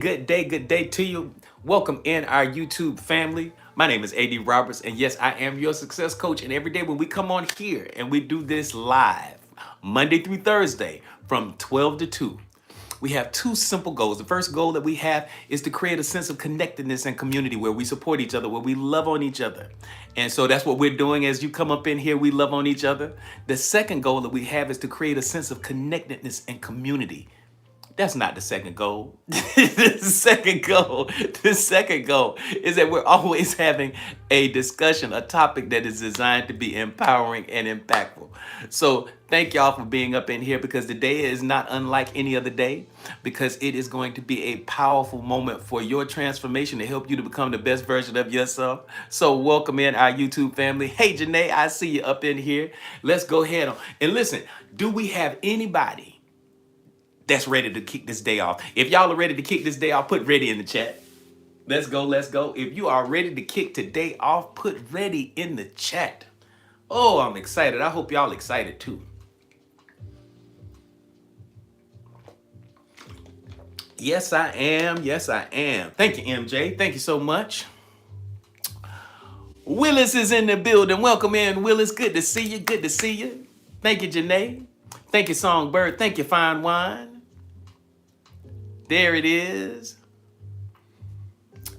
Good day to you. Welcome in our YouTube family. My name is AD Roberts, and yes, I am your success coach. And every day when we come on here and we do this live, Monday through Thursday from 12 to 2, we have two simple goals. The first goal that we have is to create a sense of connectedness and community where we support each other, where we love on each other. And so that's what we're doing as you come up in here. We love on each other. The second goal that we have is to create a sense of connectedness and community. That's not the second goal. The second goal is that we're always having a discussion, a topic that is designed to be empowering and impactful. So thank y'all for being up in here because the day is not unlike any other day because it is going to be a powerful moment for your transformation to help you to become the best version of yourself. So welcome in our YouTube family. Hey, Janae, I see you up in here. Let's go ahead on. And listen, do we have anybody that's ready to kick this day off? If y'all are ready to kick this day off, put ready in the chat. Let's go, let's go. If you are ready to kick today off, put ready in the chat. Oh, I'm excited. I hope y'all excited too. Yes, I am. Yes, I am. Thank you, MJ. Thank you so much. Willis is in the building. Welcome in, Willis. Good to see you. Good to see you. Thank you, Janae. Thank you, Songbird. Thank you, Fine Wine. There it is.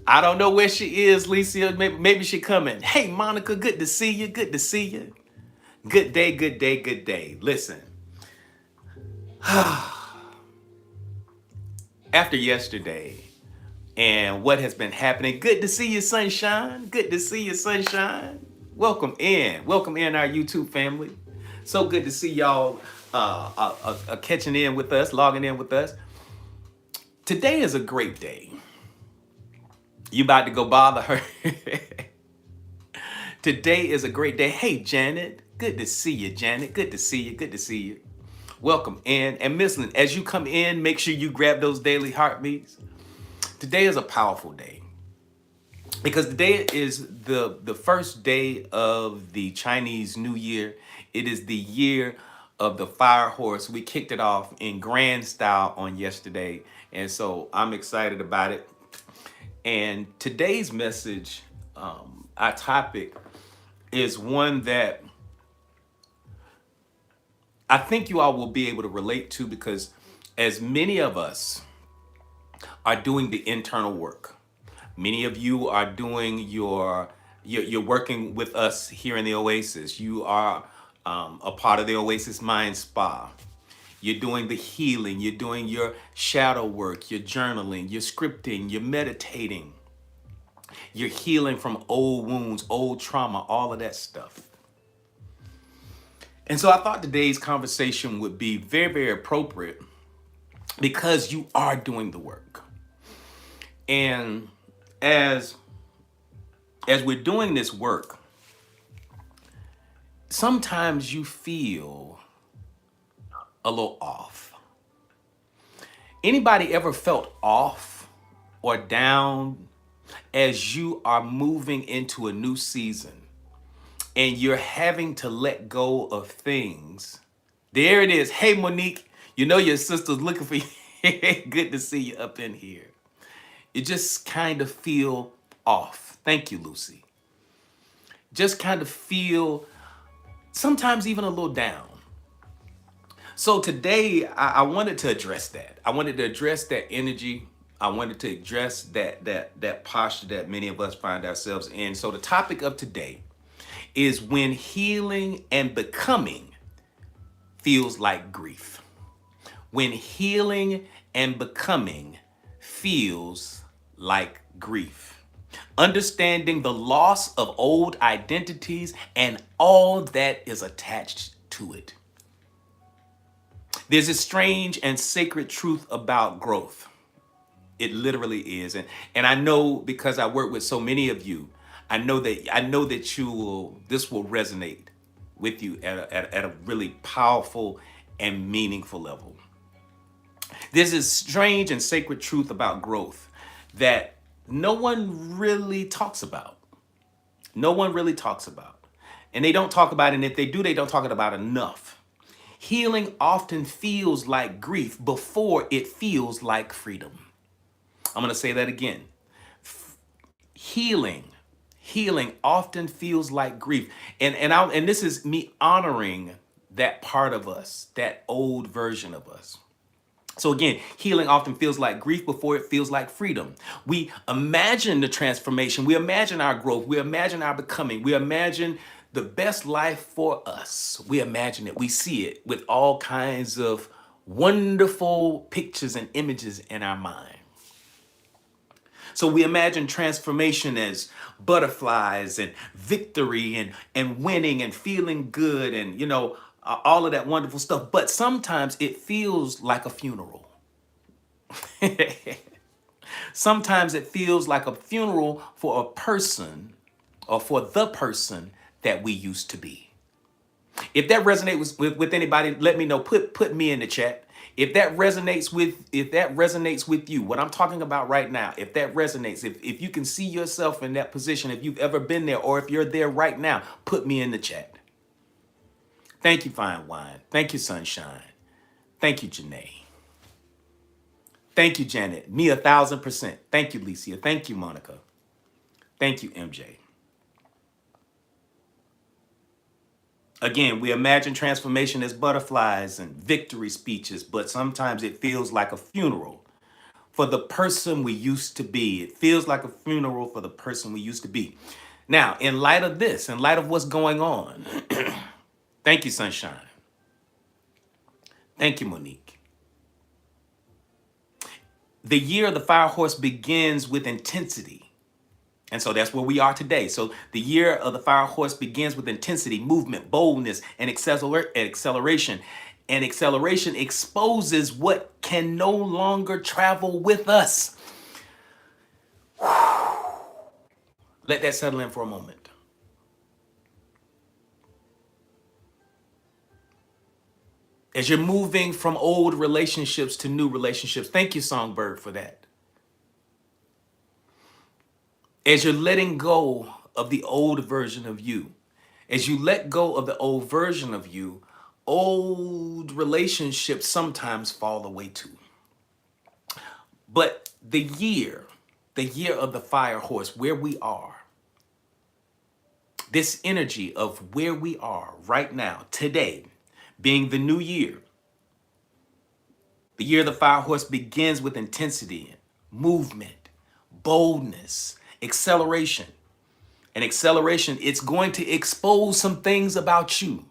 I don't know where she is, Lisa. Maybe she coming. Hey, Monica, good to see you. Good to see you. Good day, good day, good day. Listen, after yesterday and what has been happening, good to see you, Sunshine. Good to see you, Sunshine. Welcome in. Welcome in our YouTube family. So good to see y'all catching in with us, logging in with us. Today is a great day. You about to go bother her? Today is a great day. Hey, Janet. Good to see you, Janet. Good to see you. Good to see you. Welcome in. And Miss Lynn, as you come in, make sure you grab those daily heartbeats. Today is a powerful day because today is the first day of the Chinese New Year. It is the year of the fire horse. We kicked it off in grand style on yesterday. And so I'm excited about it. And today's message, our topic, is one that I think you all will be able to relate to because as many of us are doing the internal work, many of you are doing you're working with us here in the Oasis. You are a part of the Oasis Mind Spa. You're doing the healing. You're doing your shadow work, your journaling, your scripting, you're meditating. You're healing from old wounds, old trauma, all of that stuff. And so I thought today's conversation would be very, very appropriate because you are doing the work. And as we're doing this work, sometimes you feel a little off. Anybody ever felt off or down as you are moving into a new season and you're having to let go of things? There it is. Hey, Monique, you know your sister's looking for you. Good to see you up in here. You just kind of feel off. Thank you, Lucy. Just kind of feel sometimes even a little down. So today I wanted to address that. I wanted to address that energy. I wanted to address that posture that many of us find ourselves in. So the topic of today is when healing and becoming feels like grief. When healing and becoming feels like grief. Understanding the loss of old identities and all that is attached to it. There's a strange and sacred truth about growth. It literally is. And I know because I work with so many of you, I know that this will resonate with you at a really powerful and meaningful level. There's this strange and sacred truth about growth that no one really talks about. No one really talks about. And they don't talk about it. And if they do, they don't talk about it enough. Healing often feels like grief before it feels like freedom. I'm going to say that again. Healing. Healing often feels like grief. And this is me honoring that part of us, that old version of us. So again, healing often feels like grief before it feels like freedom. We imagine the transformation, we imagine our growth, we imagine our becoming, we imagine the best life for us. We imagine it, we see it with all kinds of wonderful pictures and images in our mind. So we imagine transformation as butterflies and victory and winning and feeling good and, all of that wonderful stuff. But sometimes it feels like a funeral. Sometimes it feels like a funeral for a person or for the person that we used to be. If that resonates with anybody, let me know. Put me in the chat. If that resonates with you, what I'm talking about right now, if that resonates, if you can see yourself in that position, if you've ever been there, or if you're there right now, put me in the chat. Thank you, Fine Wine. Thank you, Sunshine. Thank you, Janae. Thank you, Janet. Me 1,000%. Thank you, Licia. Thank you, Monica. Thank you, MJ. Again, we imagine transformation as butterflies and victory speeches, but sometimes it feels like a funeral for the person we used to be. It feels like a funeral for the person we used to be. Now, in light of this, in light of what's going on, thank you, Sunshine. Thank you, Monique. The year of the fire horse begins with intensity. And so that's where we are today. So the year of the fire horse begins with intensity, movement, boldness, and acceleration. And acceleration exposes what can no longer travel with us. Let that settle in for a moment. As you're moving from old relationships to new relationships, thank you, Songbird, for that. As you're letting go of the old version of you, as you let go of the old version of you, old relationships sometimes fall away too. But the year of the fire horse, where we are, this energy of where we are right now, today, being the new year, the year of the fire horse begins with intensity, movement, boldness, acceleration. And acceleration, it's going to expose some things about you.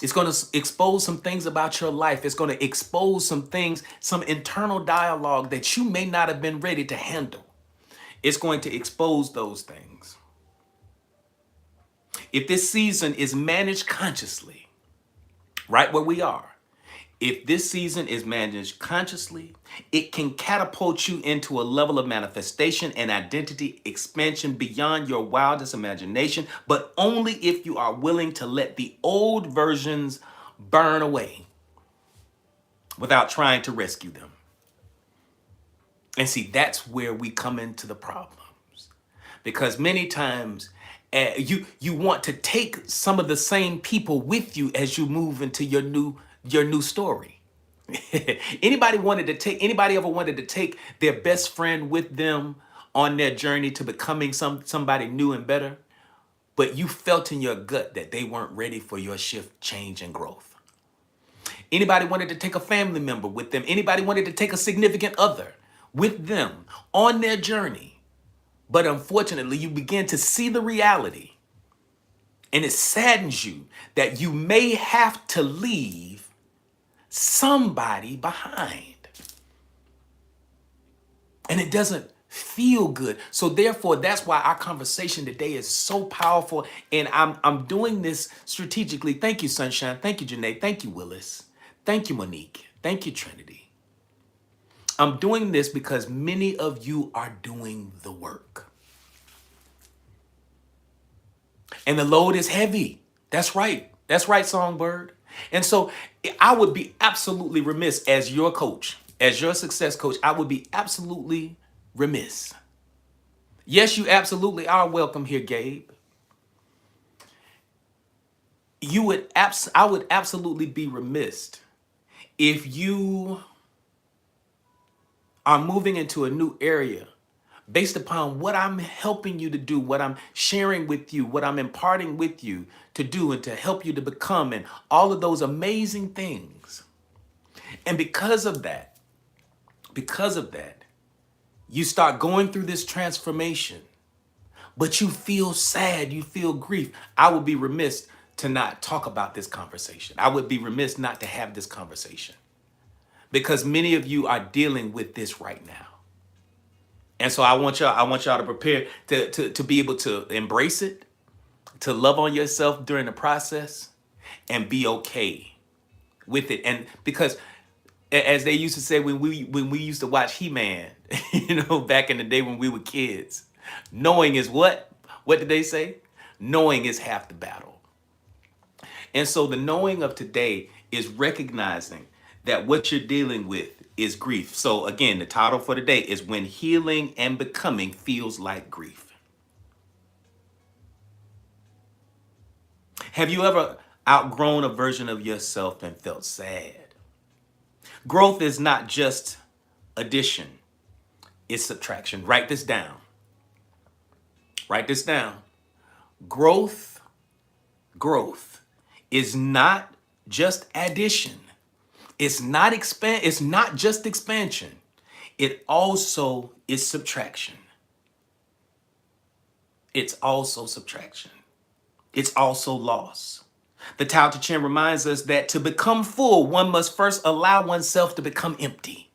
It's going to expose some things about your life. It's going to expose some things, some internal dialogue that you may not have been ready to handle. It's going to expose those things. If this season is managed consciously, right where we are, if this season is managed consciously, it can catapult you into a level of manifestation and identity expansion beyond your wildest imagination, but only if you are willing to let the old versions burn away without trying to rescue them. And see, that's where we come into the problems. Because many times you want to take some of the same people with you as you move into your new story. Anybody ever wanted to take their best friend with them on their journey to becoming somebody new and better, but you felt in your gut that they weren't ready for your shift, change, and growth? Anybody wanted to take a family member with them? Anybody wanted to take a significant other with them on their journey? But unfortunately, you begin to see the reality, and it saddens you that you may have to leave somebody behind. And it doesn't feel good. So therefore, that's why our conversation today is so powerful. And I'm doing this strategically. Thank you, Sunshine. Thank you, Janae. Thank you, Willis. Thank you, Monique. Thank you, Trinity. I'm doing this because many of you are doing the work. And the load is heavy. That's right. That's right, Songbird. And so I would be absolutely remiss as your coach, as your success coach. I would be absolutely remiss. Yes, you absolutely are welcome here, Gabe. I would absolutely be remiss if you are moving into a new area based upon what I'm helping you to do, what I'm sharing with you, what I'm imparting with you to do and to help you to become, and all of those amazing things. And because of that, you start going through this transformation, but you feel sad, you feel grief. I would be remiss to not talk about this conversation. I would be remiss not to have this conversation because many of you are dealing with this right now. And so I want y'all to prepare to be able to embrace it, to love on yourself during the process and be okay with it. And because as they used to say when we used to watch He-Man, back in the day when we were kids, knowing is what? What did they say? Knowing is half the battle. And so the knowing of today is recognizing that what you're dealing with is grief. So again, the title for today is When Healing and Becoming Feels Like Grief. Have you ever outgrown a version of yourself and felt sad? Growth is not just addition, it's subtraction. Write this down. Write this down. Growth, growth is not just addition. It's not just expansion. It also is subtraction. It's also subtraction. It's also loss. The Tao Te Ching reminds us that to become full, one must first allow oneself to become empty.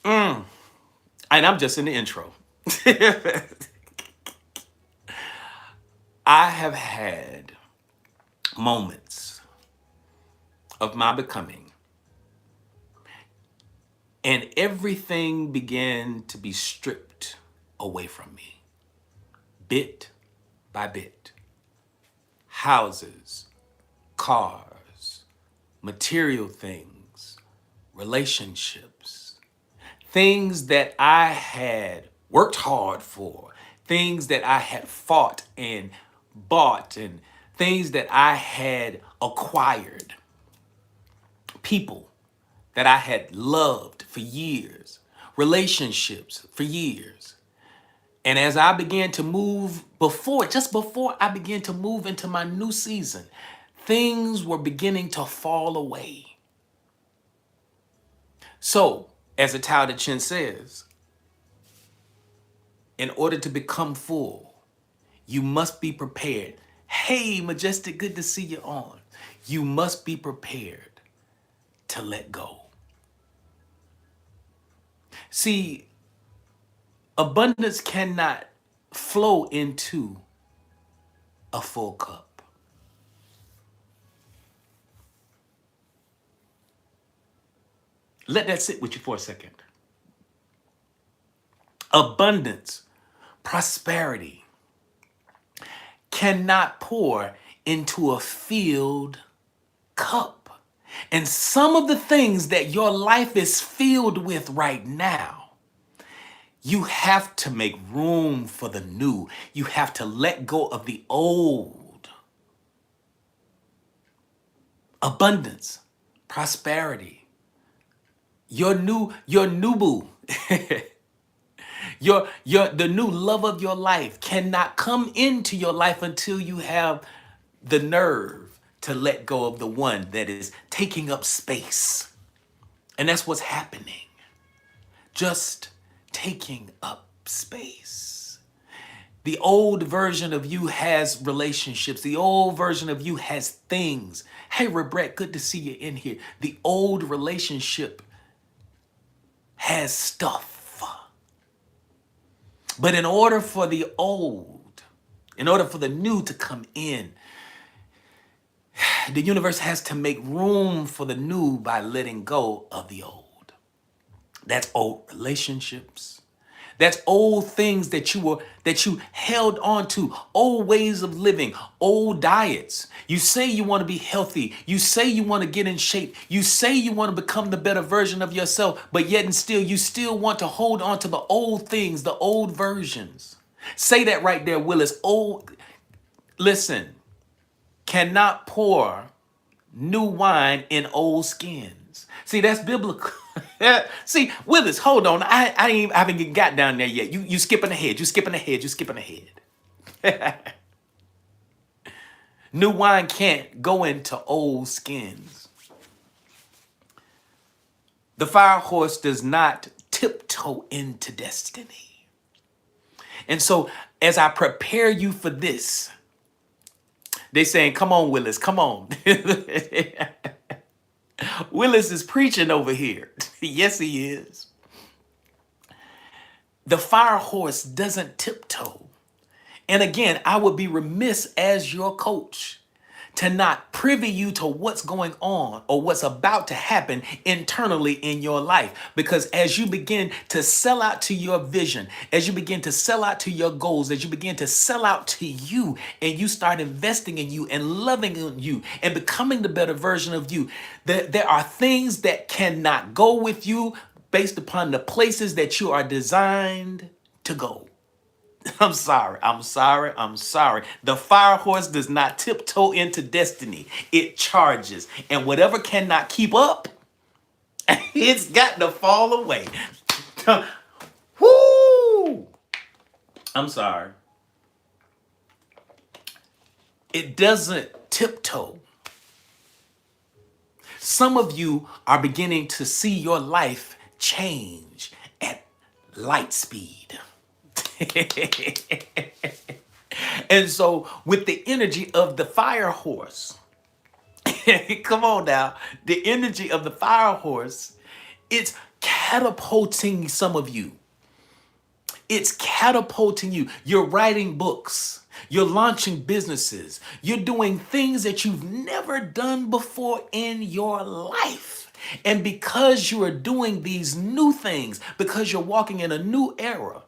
And I'm just in the intro. I have had moments of my becoming, and everything began to be stripped away from me, bit by bit. Houses, cars, material things, relationships, things that I had worked hard for, things that I had fought and bought, and things that I had acquired, people that I had loved for years, relationships for years. And as I began to move just before I began to move into my new season, things were beginning to fall away. So, as the Tao Te Ching says, in order to become full, you must be prepared. Hey, Majestic, good to see you on. You must be prepared to let go. See, abundance cannot flow into a full cup. Let that sit with you for a second. Abundance, prosperity cannot pour into a filled cup. And some of the things that your life is filled with right now, you have to make room for the new. You have to let go of the old. Abundance, prosperity, your new boo, the new love of your life cannot come into your life until you have the nerve to let go of the one that is taking up space. And that's what's happening. Just taking up space. The old version of you has relationships. The old version of you has things. Hey, Rebret, good to see you in here. The old relationship has stuff. But in order for the new to come in, the universe has to make room for the new by letting go of the old. That's old relationships. That's old things that you held on to, old ways of living, old diets. You say you want to be healthy. You say you want to get in shape. You say you want to become the better version of yourself, but yet and still, you still want to hold on to the old things, the old versions. Say that right there, Willis. Listen, cannot pour new wine in old skins. See, that's biblical. See, Willis, hold on. I haven't even got down there yet. You skipping ahead. You skipping ahead. You skipping ahead. New wine can't go into old skins. The fire horse does not tiptoe into destiny. And so, as I prepare you for this, they saying, come on, Willis, come on. Willis is preaching over here. Yes, he is. The fire horse doesn't tiptoe. And again, I would be remiss as your coach to not privy you to what's going on or what's about to happen internally in your life. Because as you begin to sell out to your vision, as you begin to sell out to your goals, as you begin to sell out to you and you start investing in you and loving in you and becoming the better version of you, there are things that cannot go with you based upon the places that you are designed to go. I'm sorry. The fire horse does not tiptoe into destiny. It charges. And whatever cannot keep up, it's got to fall away. Whoo! I'm sorry. It doesn't tiptoe. Some of you are beginning to see your life change at light speed. And so with the energy of the fire horse, come on now, the energy of the fire horse, it's catapulting some of you. It's catapulting you. You're writing books. You're launching businesses. You're doing things that you've never done before in your life. And because you are doing these new things, because you're walking in a new era,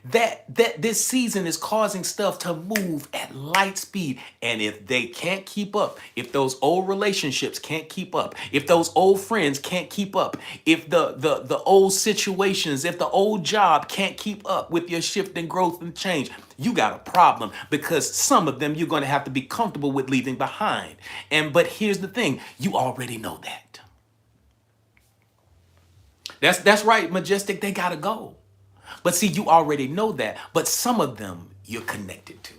that this season is causing stuff to move at light speed. And if they can't keep up, if those old relationships can't keep up, if those old friends can't keep up, if the old situations, if the old job can't keep up with your shift and growth and change, you got a problem, because some of them you're going to have to be comfortable with leaving behind. But here's the thing, you already know that. That's right, Majestic, they got to go. But see, you already know that. But some of them you're connected to.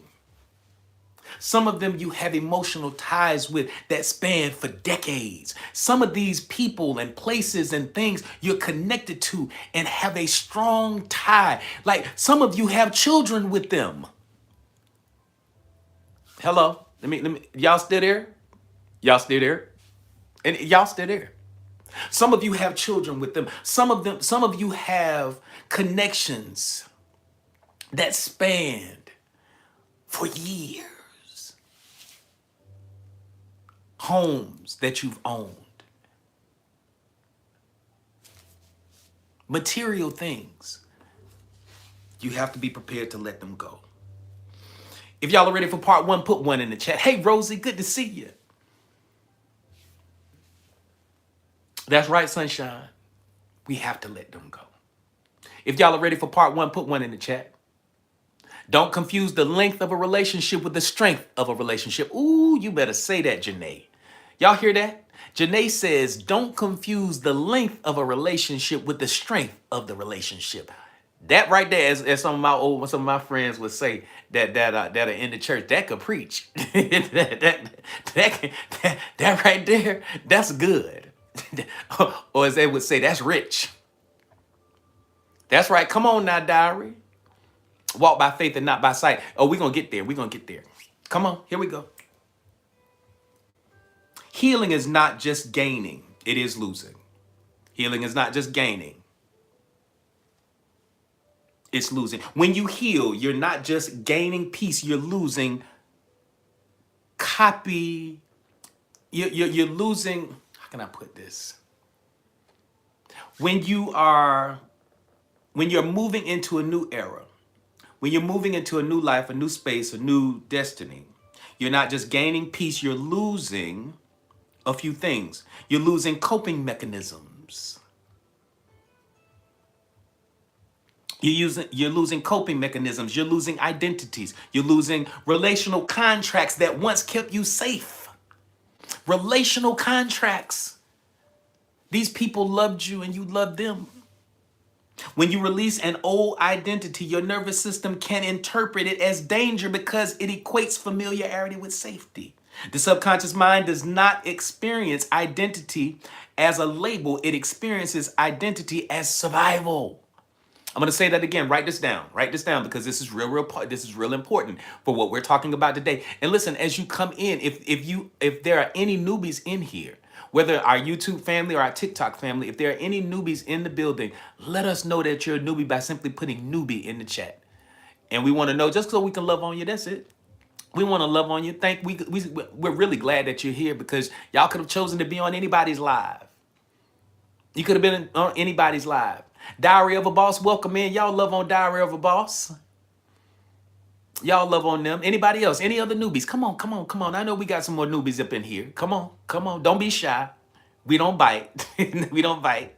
Some of them you have emotional ties with that span for decades. Some of these people and places and things you're connected to and have a strong tie. Like some of you have children with them. Hello? Let me, y'all still there? Y'all still there? And y'all still there? Some of you have children with them. Some of you have connections that spanned for years. Homes that you've owned. Material things. You have to be prepared to let them go. If y'all are ready for part 1, put 1 in the chat. Hey, Rosie, good to see you. That's right, Sunshine. We have to let them go. If y'all are ready for part 1, put 1 in the chat. Don't confuse the length of a relationship with the strength of a relationship. Ooh, you better say that, Janae. Y'all hear that? Janae says, don't confuse the length of a relationship with the strength of the relationship. That right there, as some of my friends would say that are in the church, that could preach. that right there, that's good. Or as they would say, that's rich. That's right. Come on now, diary. Walk by faith and not by sight. Oh, we're going to get there. We're going to get there. Come on. Here we go. Healing is not just gaining. It is losing. Healing is not just gaining. It's losing. When you heal, you're not just gaining peace. You're losing You're losing. How can I put this? When you're moving into a new era, when you're moving into a new life, a new space, a new destiny, you're not just gaining peace, you're losing a few things. You're losing coping mechanisms. You're losing coping mechanisms. You're losing identities. You're losing relational contracts that once kept you safe. Relational contracts. These people loved you and you loved them. When you release an old identity, your nervous system can interpret it as danger because it equates familiarity with safety. The subconscious mind does not experience identity as a label, it experiences identity as survival. I'm going to say that again. Write this down. Write this down because this is this is real important for what we're talking about today. And listen, as you come in, if there are any newbies in here, whether our YouTube family or our TikTok family, if there are any newbies in the building, let us know that you're a newbie by simply putting newbie in the chat. And we want to know just so we can love on you. That's it. We want to love on you. We're really glad that you're here because y'all could have chosen to be on anybody's live. You could have been on anybody's live. Diary of a Boss, welcome in. Y'all love on Diary of a Boss. Y'all love on them. Anybody else? Any other newbies? Come on, come on, come on. I know we got some more newbies up in here. Come on, come on. Don't be shy. We don't bite. We don't bite.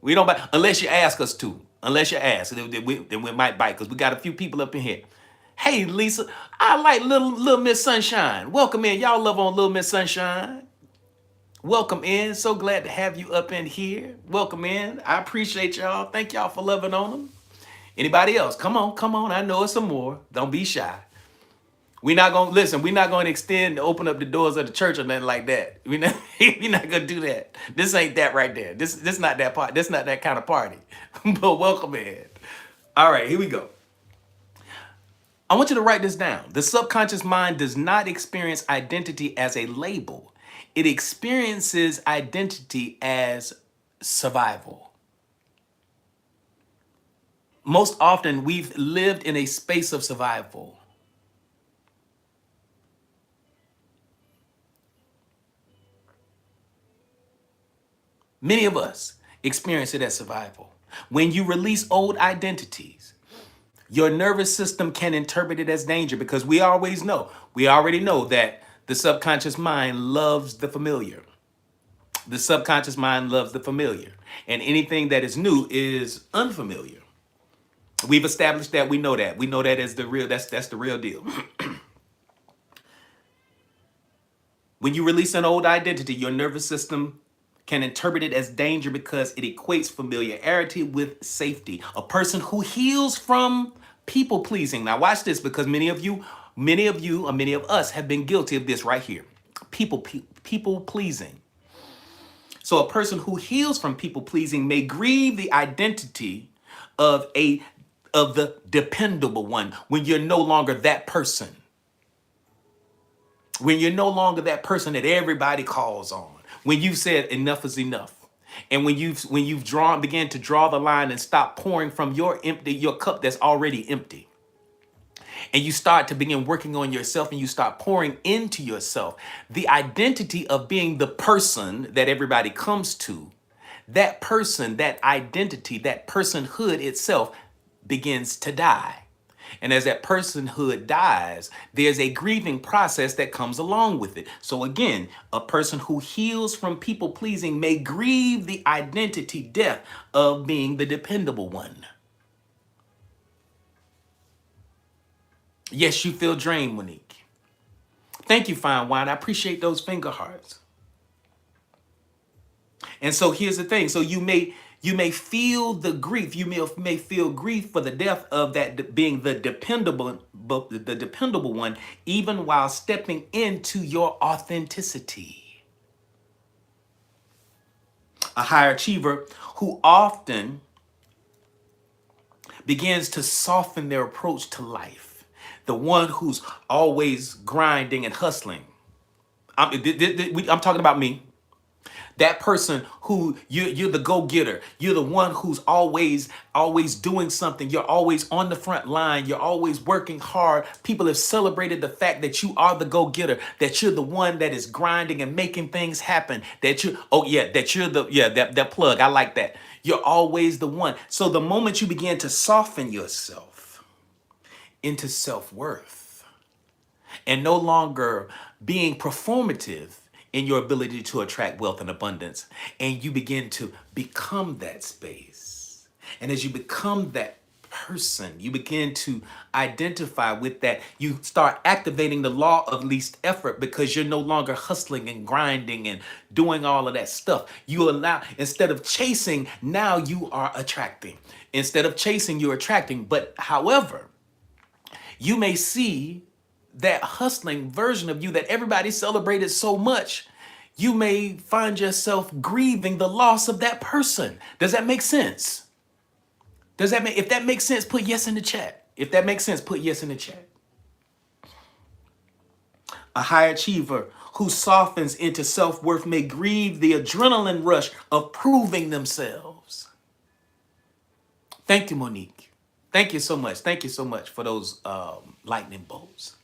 We don't bite unless you ask us to. Unless you ask, then we might bite because we got a few people up in here. Hey, Lisa, I like little Miss Sunshine. Welcome in. Y'all love on Little Miss Sunshine. Welcome in. So glad to have you up in here. Welcome in. I appreciate y'all. Thank y'all for loving on them. Anybody else? Come on, come on. I know it's some more. Don't be shy. We're not gonna listen. We're not gonna open up the doors of the church or nothing like that. We're not gonna do that. This ain't that right there. This not that part. This not that kind of party. But welcome in. All right, here we go. I want you to write this down. The subconscious mind does not experience identity as a label. It experiences identity as survival. Most often, we've lived in a space of survival. Many of us experience it as survival. When you release old identities, your nervous system can interpret it as danger because we already know that the subconscious mind loves the familiar. The subconscious mind loves the familiar, and anything that is new is unfamiliar. We've established that. We know that. We know that as the real. That's the real deal. When you release an old identity, your nervous system can interpret it as danger because it equates familiarity with safety. A person who heals from people pleasing. Now watch this because many of us have been guilty of this right here. People pleasing. So a person who heals from people pleasing may grieve the identity of the dependable one when you're no longer that person. When you're no longer that person that everybody calls on. When you've said enough is enough. And when you've began to draw the line and stop pouring from your cup that's already empty. And you start to begin working on yourself and you start pouring into yourself. The identity of being the person that everybody comes to, that person, that identity, that personhood itself begins to die. And as that personhood dies, there's a grieving process that comes along with it. So again, a person who heals from people pleasing may grieve the identity death of being the dependable one. Yes, you feel drained, Monique. Thank you, Fine Wine. I appreciate those finger hearts. And so here's the thing. So you may feel the grief. You may feel grief for the death of that being the dependable one, even while stepping into your authenticity. A high achiever who often begins to soften their approach to life. The one who's always grinding and hustling. I'm talking about me. That person who you're the go-getter. You're the one who's always doing something. You're always on the front line. You're always working hard. People have celebrated the fact that you are the go-getter, that you're the one that is grinding and making things happen. That plug. I like that. You're always the one. So the moment you begin to soften yourself into self-worth and no longer being performative in your ability to attract wealth and abundance, and you begin to become that space. And as you become that person. You begin to identify with that. You start activating the law of least effort because you're no longer hustling and grinding and doing all of that stuff. You allow, instead of chasing, now you are attracting. Instead of chasing, you're attracting. But however, you may see that hustling version of you that everybody celebrated so much, you may find yourself grieving the loss of that person. Does that make sense? Does that make, if that makes sense, put yes in the chat. If that makes sense, put yes in the chat. A high achiever who softens into self-worth may grieve the adrenaline rush of proving themselves. Thank you, Monique. Thank you so much. Thank you so much for those lightning bolts.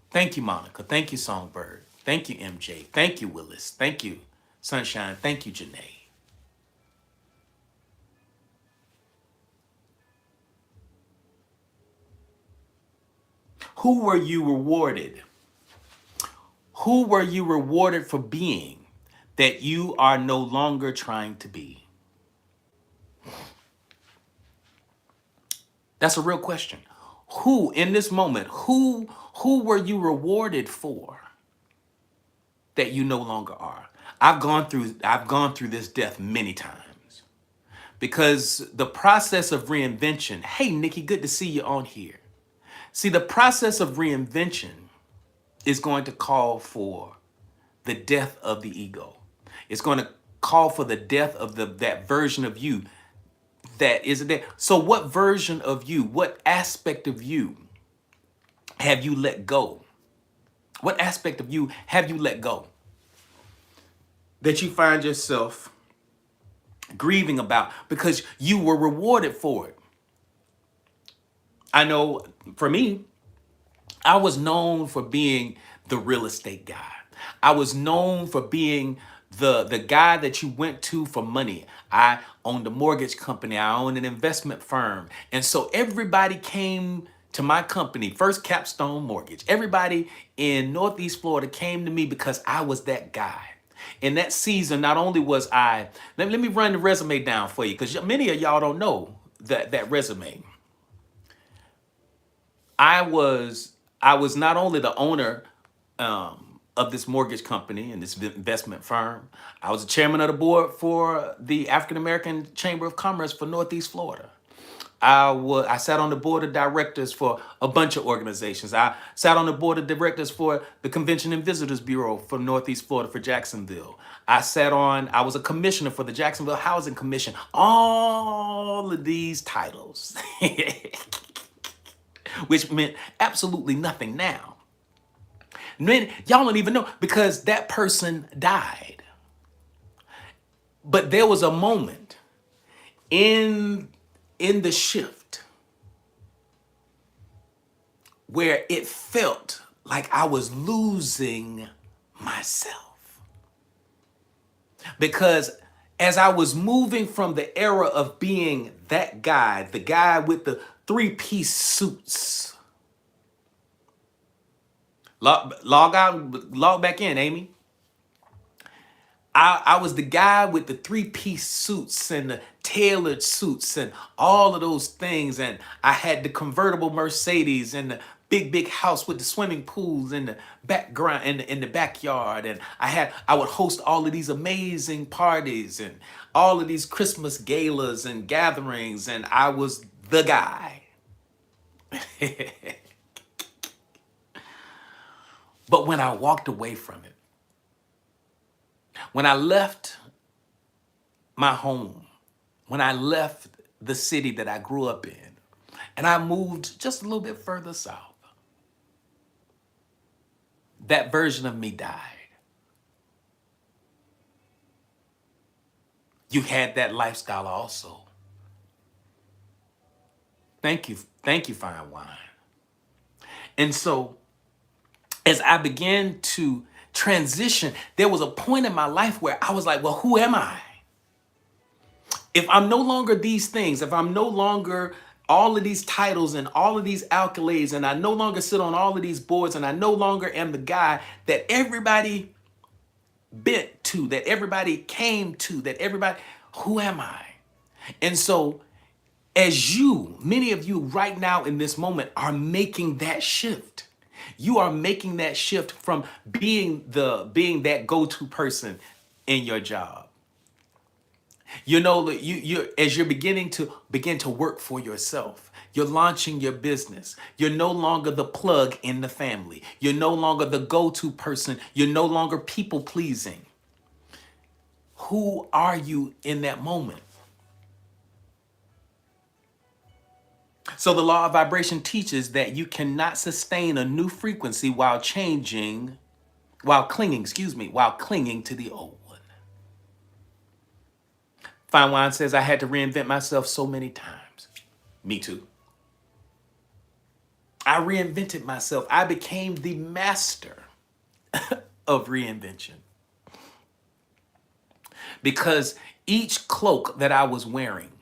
Thank you, Monica. Thank you, Songbird. Thank you, MJ. Thank you, Willis. Thank you, Sunshine. Thank you, Janae. Who were you rewarded? Who were you rewarded for being that you are no longer trying to be? That's a real question. Who in this moment, who were you rewarded for that you no longer are? I've gone through this death many times because the process of reinvention. Hey, Nikki, good to see you on here. See, the process of reinvention is going to call for the death of the ego. It's going to call for the death of that version of you that isn't there. So what version of you, what aspect of you have you let go? What aspect of you have you let go that you find yourself grieving about because you were rewarded for it? I know for me, I was known for being the real estate guy. I was known for being the guy that you went to for money. I owned a mortgage company. I owned an investment firm. And so everybody came to my company, First Capstone Mortgage. Everybody in Northeast Florida came to me because I was that guy. In that season, not only was I, let me run the resume down for you because many of y'all don't know that resume. I was not only the owner of this mortgage company and this investment firm. I was the chairman of the board for the African American Chamber of Commerce for Northeast Florida. I sat on the board of directors for a bunch of organizations. I sat on the board of directors for the Convention and Visitors Bureau for Northeast Florida for Jacksonville. I was a commissioner for the Jacksonville Housing Commission. All of these titles, which meant absolutely nothing now. Man, y'all don't even know because that person died. But there was a moment in the shift where it felt like I was losing myself. Because as I was moving from the era of being that guy, the guy with the three-piece suits. Log back in, Amy. I was the guy with the three-piece suits and the tailored suits and all of those things. And I had the convertible Mercedes and the big house with the swimming pools in the background in the backyard. And I would host all of these amazing parties and all of these Christmas galas and gatherings. And I was the guy. But when I walked away from it, when I left my home, when I left the city that I grew up in, and I moved just a little bit further south, that version of me died. You had that lifestyle also. Thank you, Fine Wine. And so, as I began to transition, there was a point in my life where I was like, well, who am I? If I'm no longer these things, if I'm no longer all of these titles and all of these accolades, and I no longer sit on all of these boards, and I no longer am the guy that everybody bent to, that everybody came to, who am I? And so As you, many of you right now in this moment are making that shift. You are making that shift from being that go-to person in your job. You know that you as you're begin to work for yourself. You're launching your business. You're no longer the plug in the family. You're no longer the go-to person. You're no longer people pleasing. Who are you in that moment? So the law of vibration teaches that you cannot sustain a new frequency while clinging to the old one. Fine Wine says, I had to reinvent myself so many times. Me too. I reinvented myself. I became the master of reinvention. Because each cloak that I was wearing,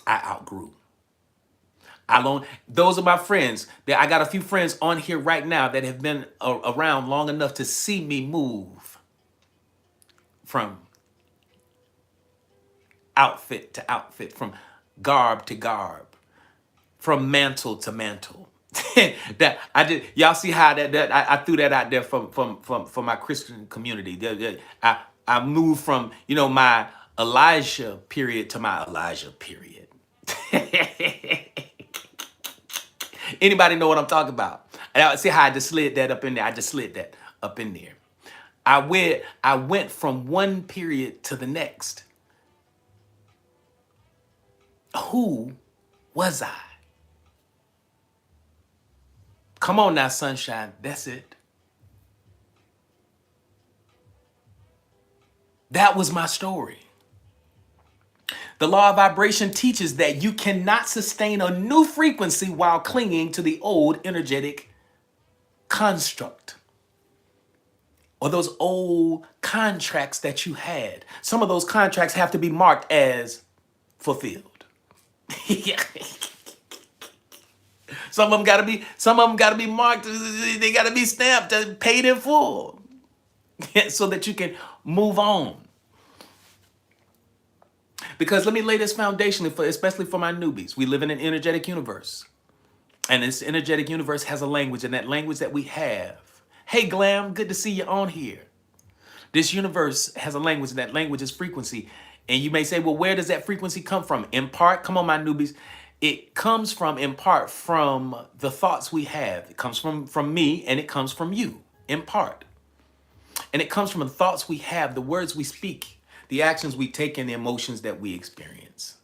I outgrew. Those are my friends. I got a few friends on here right now that have been around long enough to see me move from outfit to outfit, from garb to garb, from mantle to mantle. That I did. Y'all see how I threw that out there from my Christian community. I moved from my Elijah period to my Elijah period. Anybody know what I'm talking about? And see how I just slid that up in there? I just slid that up in there. I went from one period to the next. Who was I? Come on now, sunshine. That's it. That was my story. The law of vibration teaches that you cannot sustain a new frequency while clinging to the old energetic construct or those old contracts that you had. Some of those contracts have to be marked as fulfilled. Some of them got to be marked. They got to be stamped, paid in full, so that you can move on. Because let me lay this foundation, especially for my newbies. We live in an energetic universe. And this energetic universe has a language, and that language that we have. Hey, Glam, good to see you on here. This universe has a language, and that language is frequency. And you may say, well, where does that frequency come from? In part, come on, my newbies. It comes from, in part, from the thoughts we have. It comes from me, and it comes from you, in part. And it comes from the thoughts we have, the words we speak, the actions we take, and the emotions that we experience.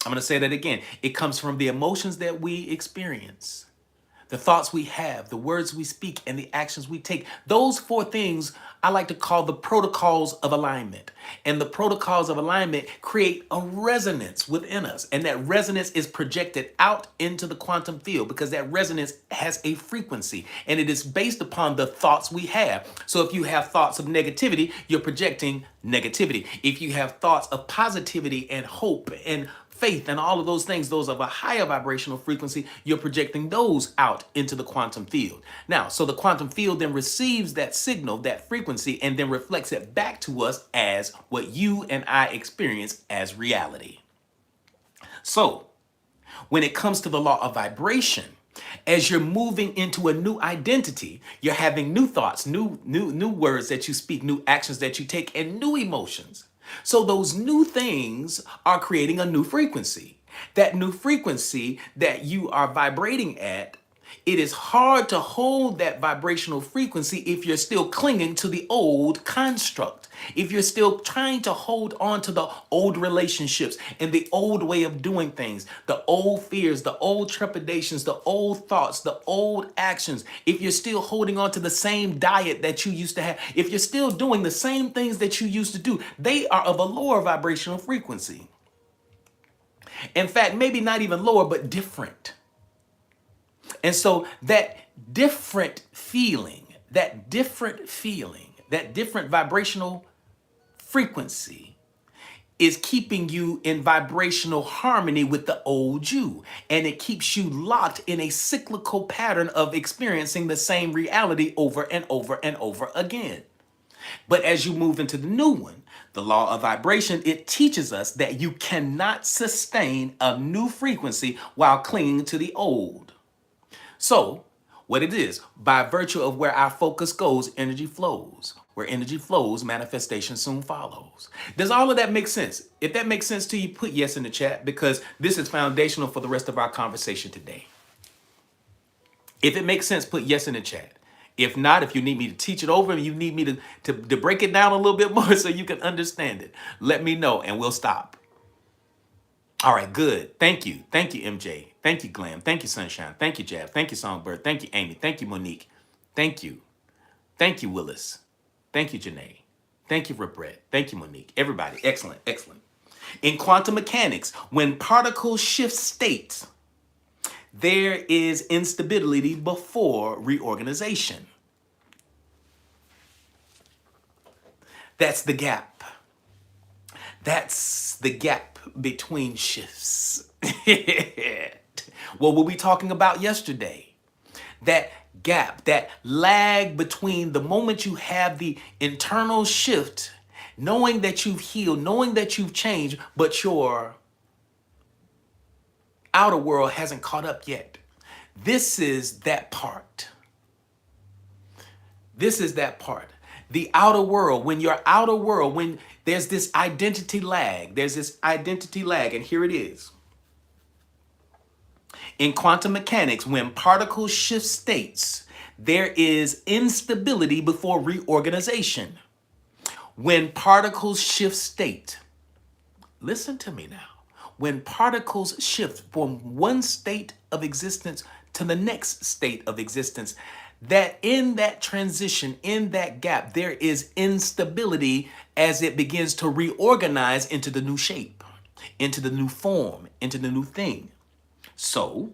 I'm going to say that again. It comes from the emotions that we experience, the thoughts we have, the words we speak, and the actions we take. Those four things I like to call the protocols of alignment. And the protocols of alignment create a resonance within us. And that resonance is projected out into the quantum field because that resonance has a frequency and it is based upon the thoughts we have. So if you have thoughts of negativity, you're projecting negativity. If you have thoughts of positivity and hope and faith and all of those things, those of a higher vibrational frequency, you're projecting those out into the quantum field. Now, so the quantum field then receives that signal, that frequency, and then reflects it back to us as what you and I experience as reality. So when it comes to the law of vibration, as you're moving into a new identity, you're having new thoughts, new words that you speak, new actions that you take, and new emotions. So those new things are creating a new frequency. That new frequency that you are vibrating at, it is hard to hold that vibrational frequency if you're still clinging to the old construct. If you're still trying to hold on to the old relationships and the old way of doing things, the old fears, the old trepidations, the old thoughts, the old actions, if you're still holding on to the same diet that you used to have, if you're still doing the same things that you used to do, they are of a lower vibrational frequency. In fact, maybe not even lower, but different. And so that different feeling, that different vibrational frequency is keeping you in vibrational harmony with the old you. And it keeps you locked in a cyclical pattern of experiencing the same reality over and over and over again. But as you move into the new one, the law of vibration, it teaches us that you cannot sustain a new frequency while clinging to the old. So, what it is, by virtue of where our focus goes, energy flows. Where energy flows, manifestation soon follows. Does all of that make sense? If that makes sense to you, put yes in the chat, because this is foundational for the rest of our conversation today. If it makes sense, put yes in the chat. If not, if you need me to teach it over, you need me to break it down a little bit more so you can understand it, let me know and we'll stop. All right, good. Thank you. Thank you, MJ. Thank you, Glam. Thank you, Sunshine. Thank you, Jab. Thank you, Songbird. Thank you, Amy. Thank you, Monique. Thank you. Thank you, Willis. Thank you, Janae. Thank you, Rabret. Thank you, Monique. Everybody, excellent, excellent. In quantum mechanics, when particles shift states, there is instability before reorganization. That's the gap. That's the gap between shifts. What were we talking about yesterday? That gap, that lag between the moment you have the internal shift, knowing that you've healed, knowing that you've changed, but your outer world hasn't caught up yet. This is that part. This is that part. The outer world, when there's this identity lag, and here it is. In quantum mechanics, when particles shift states, there is instability before reorganization. When particles shift state, listen to me now. When particles shift from one state of existence to the next state of existence, that in that transition, in that gap, there is instability as it begins to reorganize into the new shape, into the new form, into the new thing. So,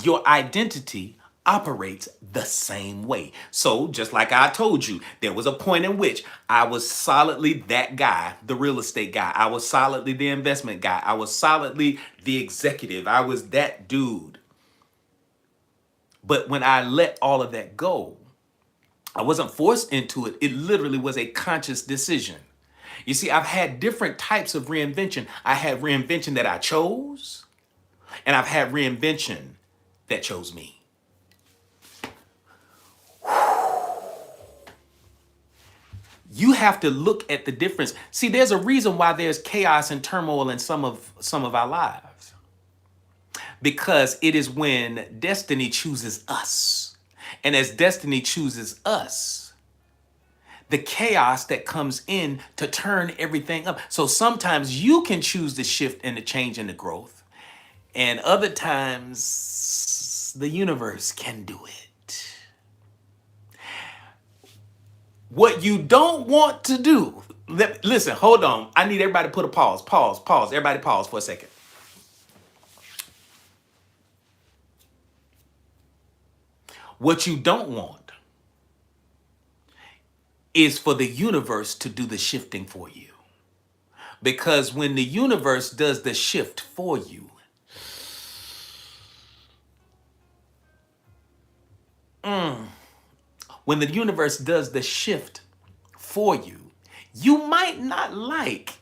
your identity operates the same way. So, just like I told you, there was a point in which I was solidly that guy, the real estate guy. I was solidly the investment guy. I was solidly the executive. I was that dude. But when I let all of that go, I wasn't forced into it. It literally was a conscious decision. You see, I've had different types of reinvention. I had reinvention that I chose, and I've had reinvention that chose me. You have to look at the difference. See, there's a reason why there's chaos and turmoil in some of our lives. Because it is when destiny chooses us. And as destiny chooses us, the chaos that comes in to turn everything up. So sometimes you can choose the shift and the change and the growth. And other times the universe can do it. What you don't want to do, listen, hold on. I need everybody to put a pause. Everybody pause for a second. What you don't want is for the universe to do the shifting for you. Because when the universe does the shift for you, when the universe does the shift for you, you might not like.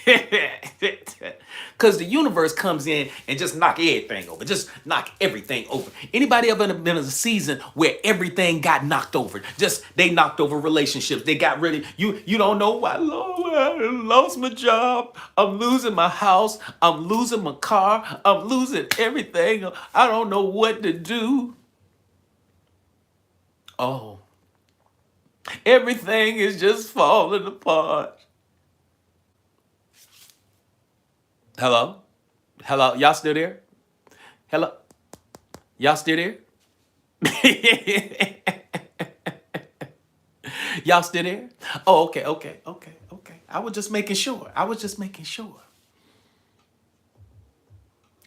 Because the universe comes in and just knock everything over. Just knock everything over. Anybody ever been in a season where everything got knocked over? Just they knocked over relationships. They got rid of you don't know why. Lord, I lost my job. I'm losing my house. I'm losing my car. I'm losing everything. I don't know what to do. Oh. Everything is just falling apart. Hello? Hello? Y'all still there? Hello? Y'all still there? Y'all still there? Oh, okay. I was just making sure.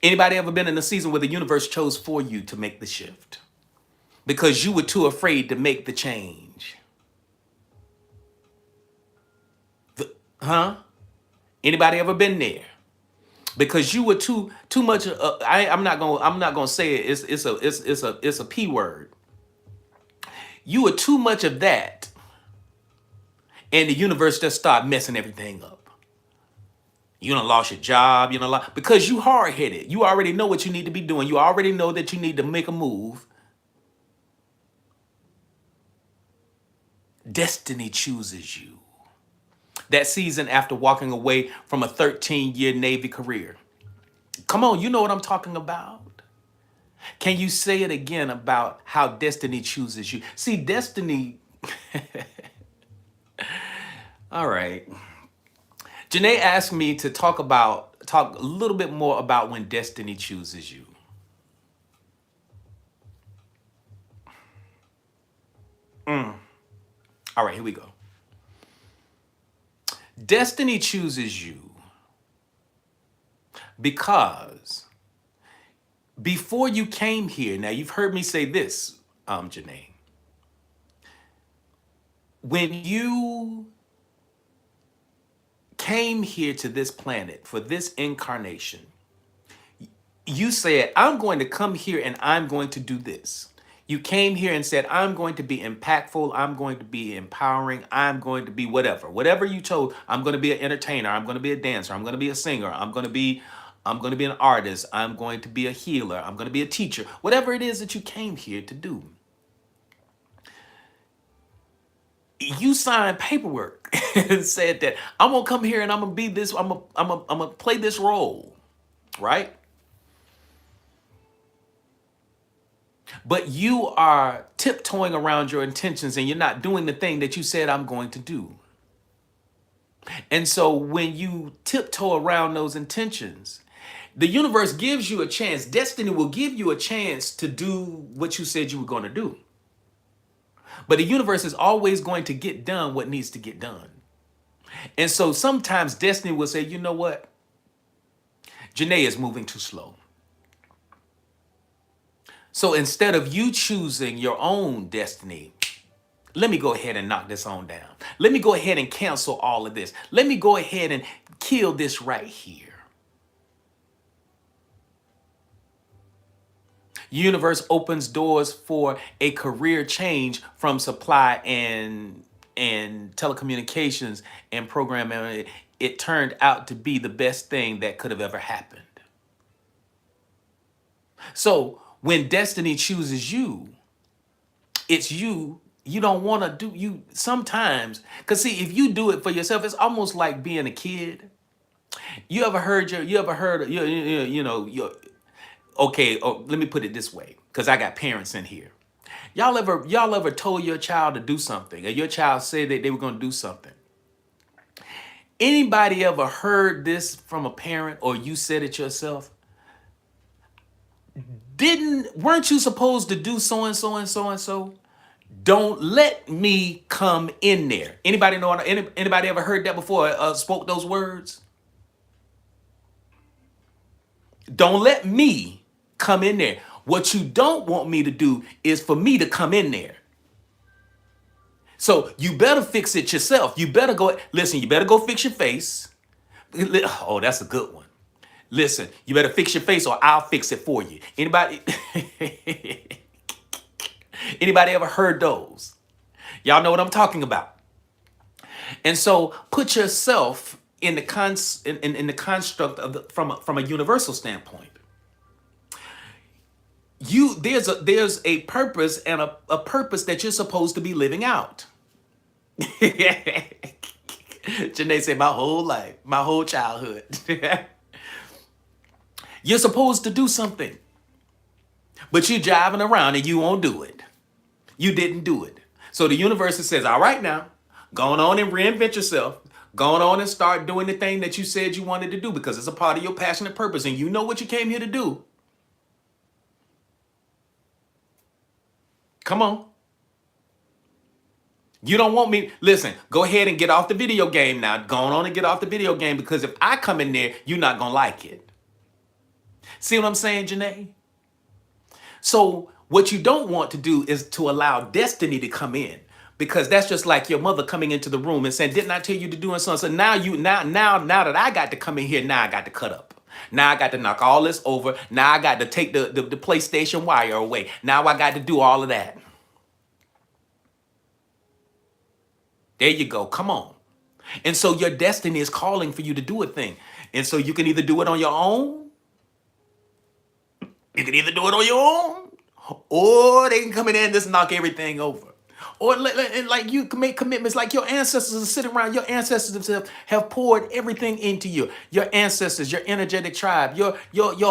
Anybody ever been in a season where the universe chose for you to make the shift? Because you were too afraid to make the change. Anybody ever been there? Because you were too much. I'm not gonna say it. It's a P word. You are too much of that, and the universe just start messing everything up. You done lost your job, you done because you hard-headed. You already know what you need to be doing. You already know that you need to make a move. Destiny chooses you. That season after walking away from a 13-year Navy career. Come on, you know what I'm talking about. Can you say it again about how destiny chooses you? See, destiny. All right. Janae asked me to talk a little bit more about when destiny chooses you. All right, here we go. Destiny chooses you because before you came here, now you've heard me say this, Janae, when you came here to this planet for this incarnation, you said, I'm going to come here and I'm going to do this. You came here and said, I'm going to be impactful. I'm going to be empowering. I'm going to be whatever. Whatever you told, I'm going to be an entertainer. I'm going to be a dancer. I'm going to be a singer. I'm going to be an artist. I'm going to be a healer. I'm going to be a teacher. Whatever it is that you came here to do. You signed paperwork and said that I'm going to come here and I'm going to be this. I'm going to play this role, right? But you are tiptoeing around your intentions and you're not doing the thing that you said I'm going to do. And so when you tiptoe around those intentions, the universe gives you a chance. Destiny will give you a chance to do what you said you were going to do. But the universe is always going to get done what needs to get done. And so sometimes destiny will say, you know what? Janae is moving too slow. So instead of you choosing your own destiny, let me go ahead and knock this on down. Let me go ahead and cancel all of this. Let me go ahead and kill this right here. Universe opens doors for a career change from supply and telecommunications and programming. It turned out to be the best thing that could have ever happened. So when destiny chooses you, it's you. You don't want to do you sometimes. Because see, if you do it for yourself, it's almost like being a kid. You ever heard okay, let me put it this way, because I got parents in here. Y'all ever told your child to do something, or your child said that they were going to do something? Anybody ever heard this from a parent, or you said it yourself? Weren't you supposed to do so and so and so and so? Don't let me come in there. Anybody ever heard that before? Spoke those words? Don't let me come in there. What you don't want me to do is for me to come in there. So you better fix it yourself. You better go, listen, you better go fix your face. Oh, that's a good one. Listen, you better fix your face or I'll fix it for you. Anybody ever heard those? Y'all know what I'm talking about. And so put yourself in the construct of from a universal standpoint. There's a purpose and a purpose that you're supposed to be living out. Janae said, my whole life, my whole childhood. You're supposed to do something, but you're jiving around and you won't do it. You didn't do it. So the universe says, all right now, go on and reinvent yourself. Go on and start doing the thing that you said you wanted to do, because it's a part of your passionate purpose and you know what you came here to do. Come on. You don't want me. Listen, go ahead and get off the video game now. Go on and get off the video game, because if I come in there, you're not going to like it. See what I'm saying, Janae? So what you don't want to do is to allow destiny to come in, because that's just like your mother coming into the room and saying, didn't I tell you to do and so? So now that I got to come in here, now I got to cut up. Now I got to knock all this over. Now I got to take the PlayStation wire away. Now I got to do all of that. There you go. Come on. And so your destiny is calling for you to do a thing. And so you can either do it on your own, you can either do it on your own, or they can come in there and just knock everything over. Or and like you can make commitments like your ancestors are sitting around, your ancestors themselves have poured everything into you. Your ancestors, your energetic tribe, your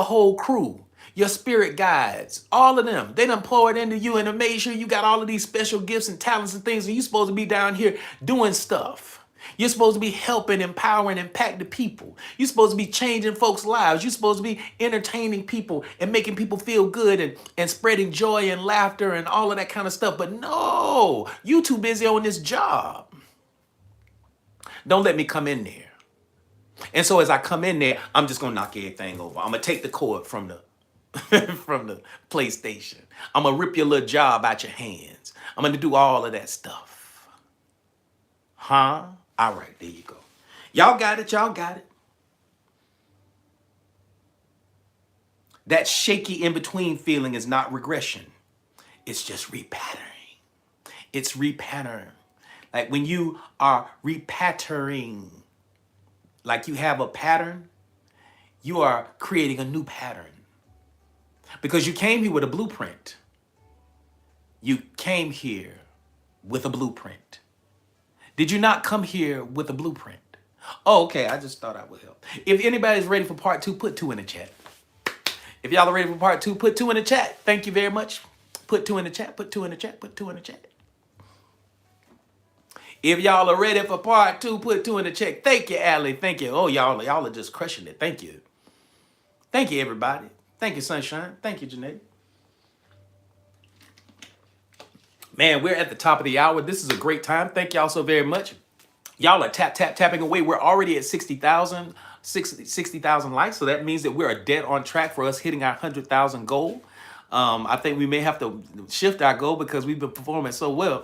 whole crew, your spirit guides, all of them. They done poured into you and have made sure you got all of these special gifts and talents and things, and you're supposed to be down here doing stuff. You're supposed to be helping, empowering, impacting people. You're supposed to be changing folks' lives. You're supposed to be entertaining people and making people feel good and spreading joy and laughter and all of that kind of stuff. But no, you too busy on this job. Don't let me come in there. And so as I come in there, I'm just gonna knock everything over. I'm gonna take the cord from the from the PlayStation. I'm gonna rip your little job out your hands. I'm gonna do all of that stuff. Huh? All right, there you go. Y'all got it. Y'all got it. That shaky in between feeling is not regression. It's just repatterning. It's repattern. Like when you are repattering, like you have a pattern, you are creating a new pattern. Because you came here with a blueprint. You came here with a blueprint. Did you not come here with a blueprint? Oh, okay. I just thought I would help. If anybody's ready for part 2, put 2 in the chat. If y'all are ready for part 2, put 2 in the chat. Thank you very much. Put 2 in the chat. Put 2 in the chat. Put 2 in the chat. If y'all are ready for part 2, put 2 in the chat. Thank you, Allie. Thank you. Oh, y'all are just crushing it. Thank you. Thank you, everybody. Thank you, Sunshine. Thank you, Janae. Man, we're at the top of the hour. This is a great time. Thank y'all so very much. Y'all are tapping away. We're already at 60,000 likes. So that means that we're dead on track for us hitting our 100,000 goal. I think we may have to shift our goal because we've been performing so well.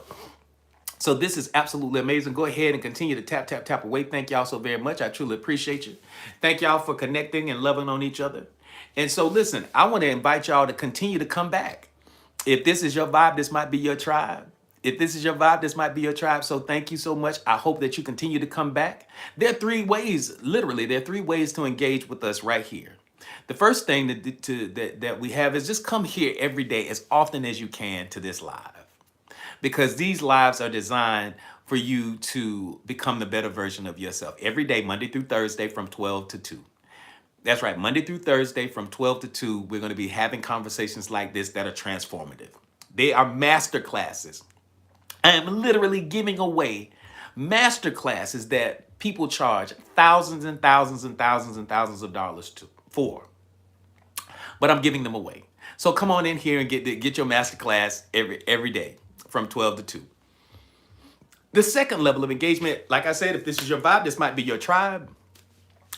So this is absolutely amazing. Go ahead and continue to tap away. Thank y'all so very much. I truly appreciate you. Thank y'all for connecting and loving on each other. And so listen, I want to invite y'all to continue to come back. If this is your vibe, this might be your tribe. If this is your vibe, this might be your tribe. So thank you so much. I hope that you continue to come back. There are 3 ways, literally, there are 3 ways to engage with us right here. The first thing that we have is just come here every day as often as you can to this live. Because these lives are designed for you to become the better version of yourself. Every day, Monday through Thursday from 12 to 2. That's right, Monday through Thursday from 12 to 2, we're going to be having conversations like this that are transformative. They are master classes. I am literally giving away master classes that people charge thousands and thousands and thousands and thousands of dollars for. But I'm giving them away. So come on in here and get your master class every day from 12 to 2. The second level of engagement, like I said, if this is your vibe, this might be your tribe.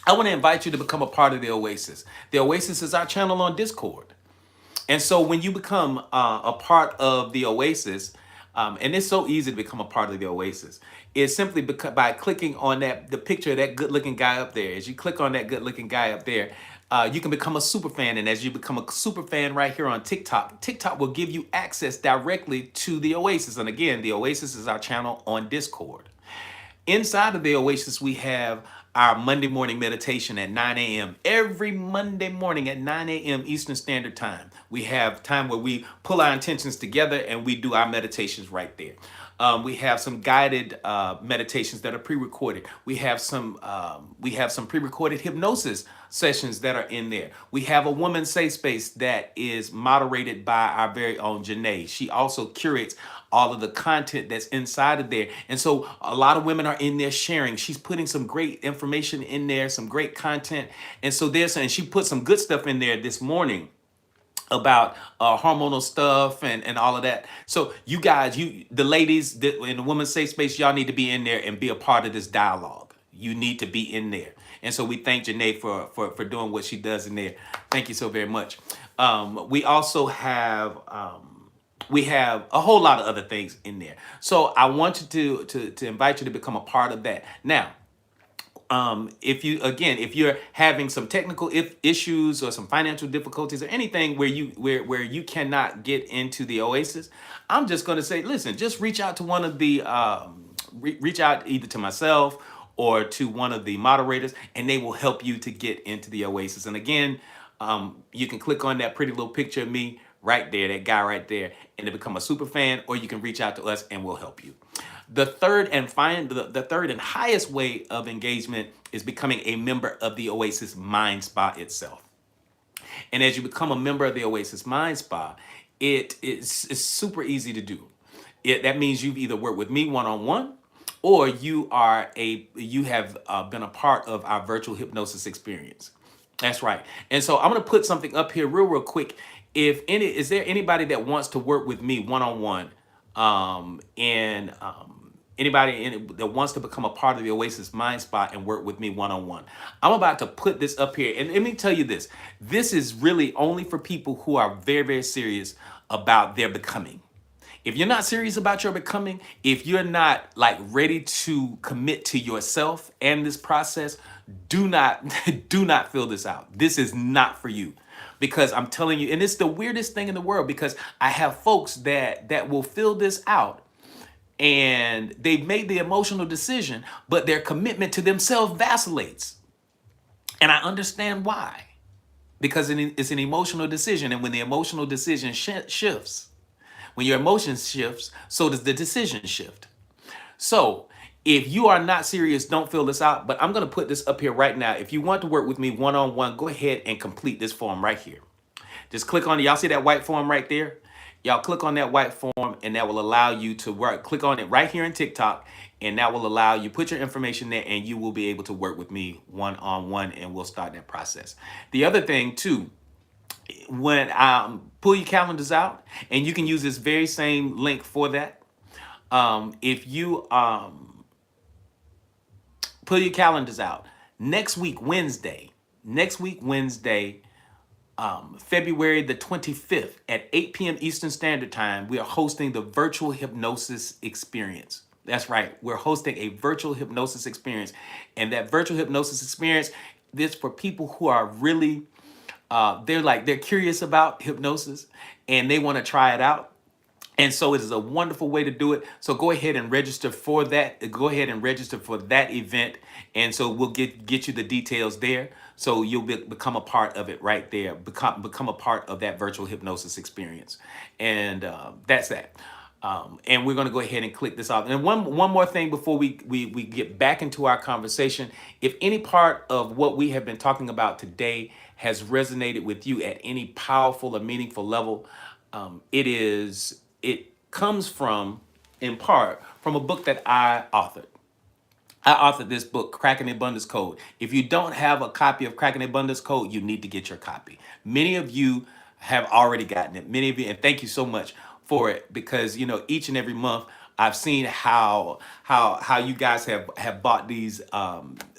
I want to invite you to become a part of the Oasis. The Oasis is our channel on Discord. And so when you become a part of the Oasis, and it's so easy to become a part of the Oasis, it's simply by clicking on the picture of that good-looking guy up there. As you click on that good-looking guy up there, you can become a super fan. And as you become a super fan right here on TikTok, TikTok will give you access directly to the Oasis. And again, the Oasis is our channel on Discord. Inside of the Oasis, we have our Monday morning meditation at 9 a.m. Every Monday morning at 9 a.m. Eastern Standard Time. We have time where we pull our intentions together and we do our meditations right there. We have some guided meditations that are pre-recorded. We have some pre-recorded hypnosis sessions that are in there. We have a woman's safe space that is moderated by our very own Janae. She also curates all of the content that's inside of there. And so a lot of women are in there sharing. She's putting some great information in there, some great content. And so and she put some good stuff in there this morning about hormonal stuff and all of that. So you guys, the ladies in the women's safe space, y'all need to be in there and be a part of this dialogue. You need to be in there. And so we thank Janae for doing what she does in there. Thank you so very much. We also have a whole lot of other things in there. So I want you to invite you to become a part of that. Now, if you're having some technical issues or some financial difficulties or anything where you cannot get into the Oasis, I'm just going to say, listen, just reach out to one of the reach out either to myself or to one of the moderators, and they will help you to get into the Oasis. And again, you can click on that pretty little picture of me right there, that guy right there, and to become a super fan, or you can reach out to us and we'll help you. The third and the third and highest way of engagement is becoming a member of the Oasis Mind Spa itself. And as you become a member of the Oasis Mind Spa, it's super easy to do. That means you've either worked with me one-on-one, or you have been a part of our virtual hypnosis experience. That's right. And so I'm going to put something up here real quick. Is there anybody that wants to work with me one-on-one, and anybody that wants to become a part of the Oasis Mind Spa and work with me one-on-one? I'm about to put this up here. And let me tell you this. This is really only for people who are very, very serious about their becoming. If you're not serious about your becoming, if you're not like ready to commit to yourself and this process, do not do not fill this out. This is not for you. Because I'm telling you, and it's the weirdest thing in the world, because I have folks that will fill this out and they've made the emotional decision, but their commitment to themselves vacillates. And I understand why. Because it's an emotional decision, and when the emotional decision shifts, when your emotions shifts, so does the decision shift. So if you are not serious, don't fill this out, but I'm going to put this up here right now. If you want to work with me one-on-one, go ahead and complete this form right here. Just click on it. Y'all see that white form right there? Y'all click on that white form, and that will allow you to work. Click on it right here in TikTok, and that will allow you, put your information there, and you will be able to work with me one-on-one, and we'll start that process. The other thing too, when pull your calendars out, and you can use this very same link for that. If you pull your calendars out, next week Wednesday, February the 25th at 8 p.m. Eastern Standard Time, we are hosting the virtual hypnosis experience. That's right, we're hosting a virtual hypnosis experience, and that virtual hypnosis experience, this for people who are really they're curious about hypnosis and they want to try it out. And so it is a wonderful way to do it. So go ahead and register for that. Go ahead and register for that event. And so we'll get you the details there. So you'll become a part of it right there. Become a part of that virtual hypnosis experience. And that's that. And we're going to go ahead and click this off. And one more thing before we get back into our conversation. If any part of what we have been talking about today has resonated with you at any powerful or meaningful level, it comes from, in part, from a book that I authored. I authored this book, Cracking the Abundance Code. If you don't have a copy of Cracking the Abundance Code, you need to get your copy. Many of you have already gotten it. Many of you, and thank you so much for it, because each and every month I've seen how you guys have bought these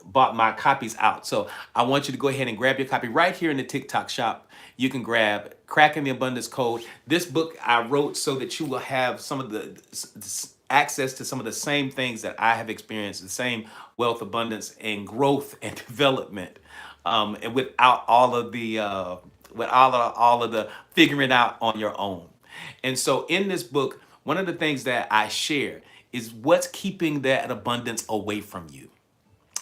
bought my copies out. So I want you to go ahead and grab your copy right here in the TikTok shop. You can grab Cracking the Abundance Code. This book I wrote so that you will have some of the access to some of the same things that I have experienced, the same wealth, abundance, and growth and development, and without all of the figuring out on your own. And so in this book, one of the things that I share is what's keeping that abundance away from you.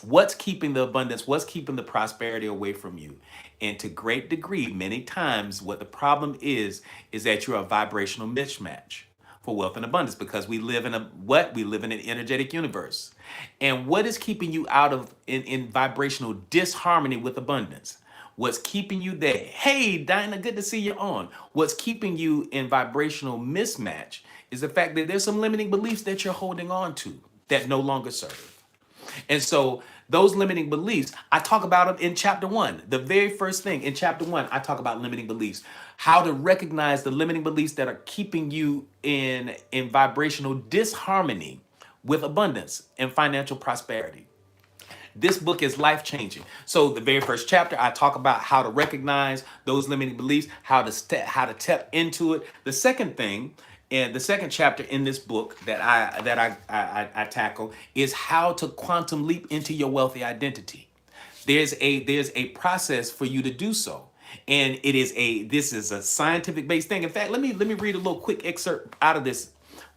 What's keeping the abundance, what's keeping the prosperity away from you? And to great degree, many times, what the problem is that you're a vibrational mismatch for wealth and abundance, because we live in an energetic universe. And what is keeping you out of in vibrational disharmony with abundance? What's keeping you there? Hey, Dinah, good to see you on. What's keeping you in vibrational mismatch is the fact that there's some limiting beliefs that you're holding on to that no longer serve. And so those limiting beliefs, I talk about them in chapter 1. The very first thing in chapter 1, I talk about limiting beliefs, how to recognize the limiting beliefs that are keeping you in vibrational disharmony with abundance and financial prosperity. This book is life-changing. So the very first chapter, I talk about how to recognize those limiting beliefs, how to tap into it. The second thing, and the second chapter in this book that I tackle is how to quantum leap into your wealthy identity. There's a process for you to do so. And this is a scientific based thing. In fact, let me read a little quick excerpt out of this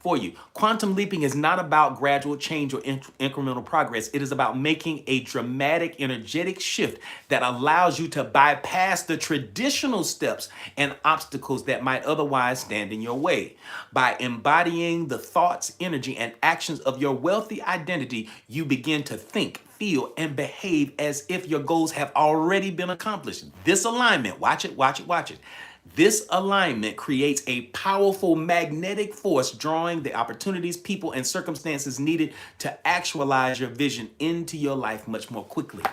for you. Quantum leaping is not about gradual change or incremental progress. It is about making a dramatic, energetic shift that allows you to bypass the traditional steps and obstacles that might otherwise stand in your way. By embodying the thoughts, energy, and actions of your wealthy identity, you begin to think, feel, and behave as if your goals have already been accomplished. This alignment, watch it, watch it, watch it. This alignment creates a powerful magnetic force, drawing the opportunities, people, and circumstances needed to actualize your vision into your life much more quickly.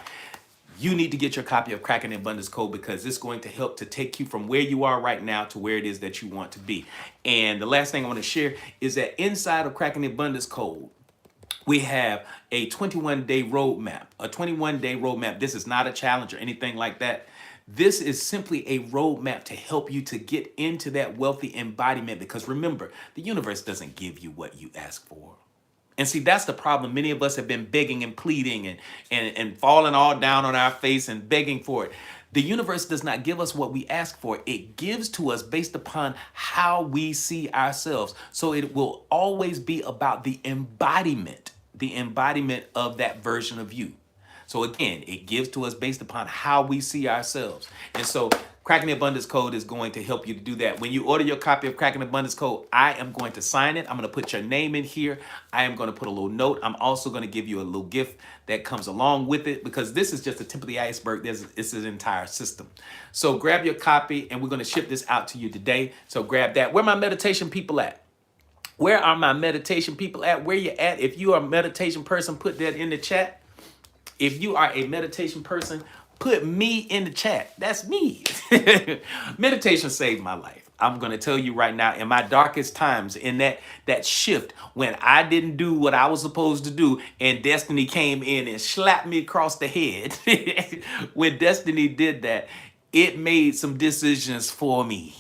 You need to get your copy of Cracking the Abundance Code because it's going to help to take you from where you are right now to where it is that you want to be. And the last thing I want to share is that inside of Cracking the Abundance Code, we have a 21-day roadmap. A 21-day roadmap. This is not a challenge or anything like that. This is simply a roadmap to help you to get into that wealthy embodiment, because remember, the universe doesn't give you what you ask for. And see, that's the problem. Many of us have been begging and pleading and falling all down on our face and begging for it. The universe does not give us what we ask for. It gives to us based upon how we see ourselves. So it will always be about the embodiment of that version of you. So again, it gives to us based upon how we see ourselves. And so Cracking the Abundance Code is going to help you to do that. When you order your copy of Cracking the Abundance Code, I am going to sign it. I'm going to put your name in here. I am going to put a little note. I'm also going to give you a little gift that comes along with it, because this is just the tip of the iceberg. This is an entire system. So grab your copy, and we're going to ship this out to you today. So grab that. Where my meditation people at? Where are my meditation people at? Where you at? If you are a meditation person, put that in the chat. If you are a meditation person, put me in the chat. That's me. Meditation saved my life. I'm going to tell you right now, in my darkest times, in that shift when I didn't do what I was supposed to do and destiny came in and slapped me across the head. When destiny did that, it made some decisions for me.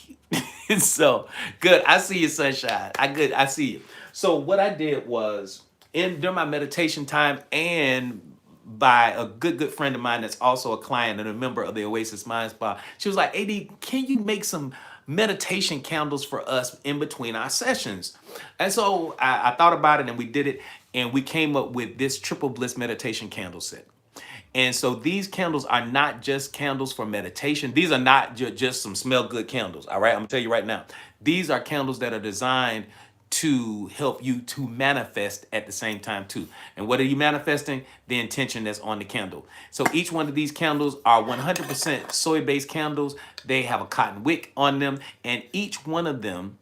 So good. I see you, sunshine. I see you. So what I did was, during my meditation time, and by a good friend of mine that's also a client and a member of the Oasis Mind Spa, she was like, AD, can you make some meditation candles for us in between our sessions? And so I thought about it, and we did it, and we came up with this Triple Bliss meditation candle set. And so these candles are not just candles for meditation. These are not just some smell good candles. All right. I'm gonna tell you right now. These are candles that are designed to help you to manifest at the same time too. And what are you manifesting? The intention that's on the candle. So each one of these candles are 100% soy-based candles. They have a cotton wick on them, and each one of them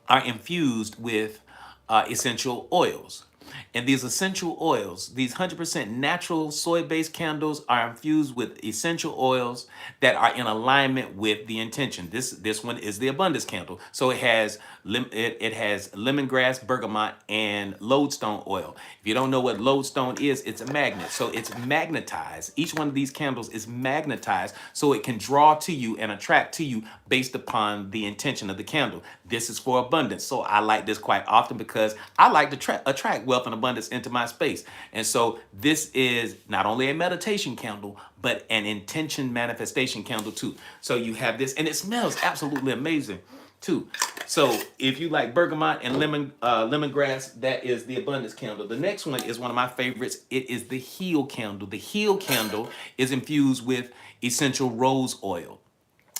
are infused with essential oils. And these essential oils, these 100% natural soy-based candles, are infused with essential oils that are in alignment with the intention. This one is the abundance candle. So it has lemongrass, bergamot, and lodestone oil. If you don't know what lodestone is, it's a magnet. So it's magnetized. Each one of these candles is magnetized so it can draw to you and attract to you based upon the intention of the candle. This is for abundance. So I like this quite often because I like to attract wealth and abundance into my space. And so this is not only a meditation candle, but an intention manifestation candle too. So you have this, and it smells absolutely amazing too. So if you like bergamot and lemongrass, that is the abundance candle. The next one is one of my favorites. It is the heal candle. The heal candle is infused with essential rose oil.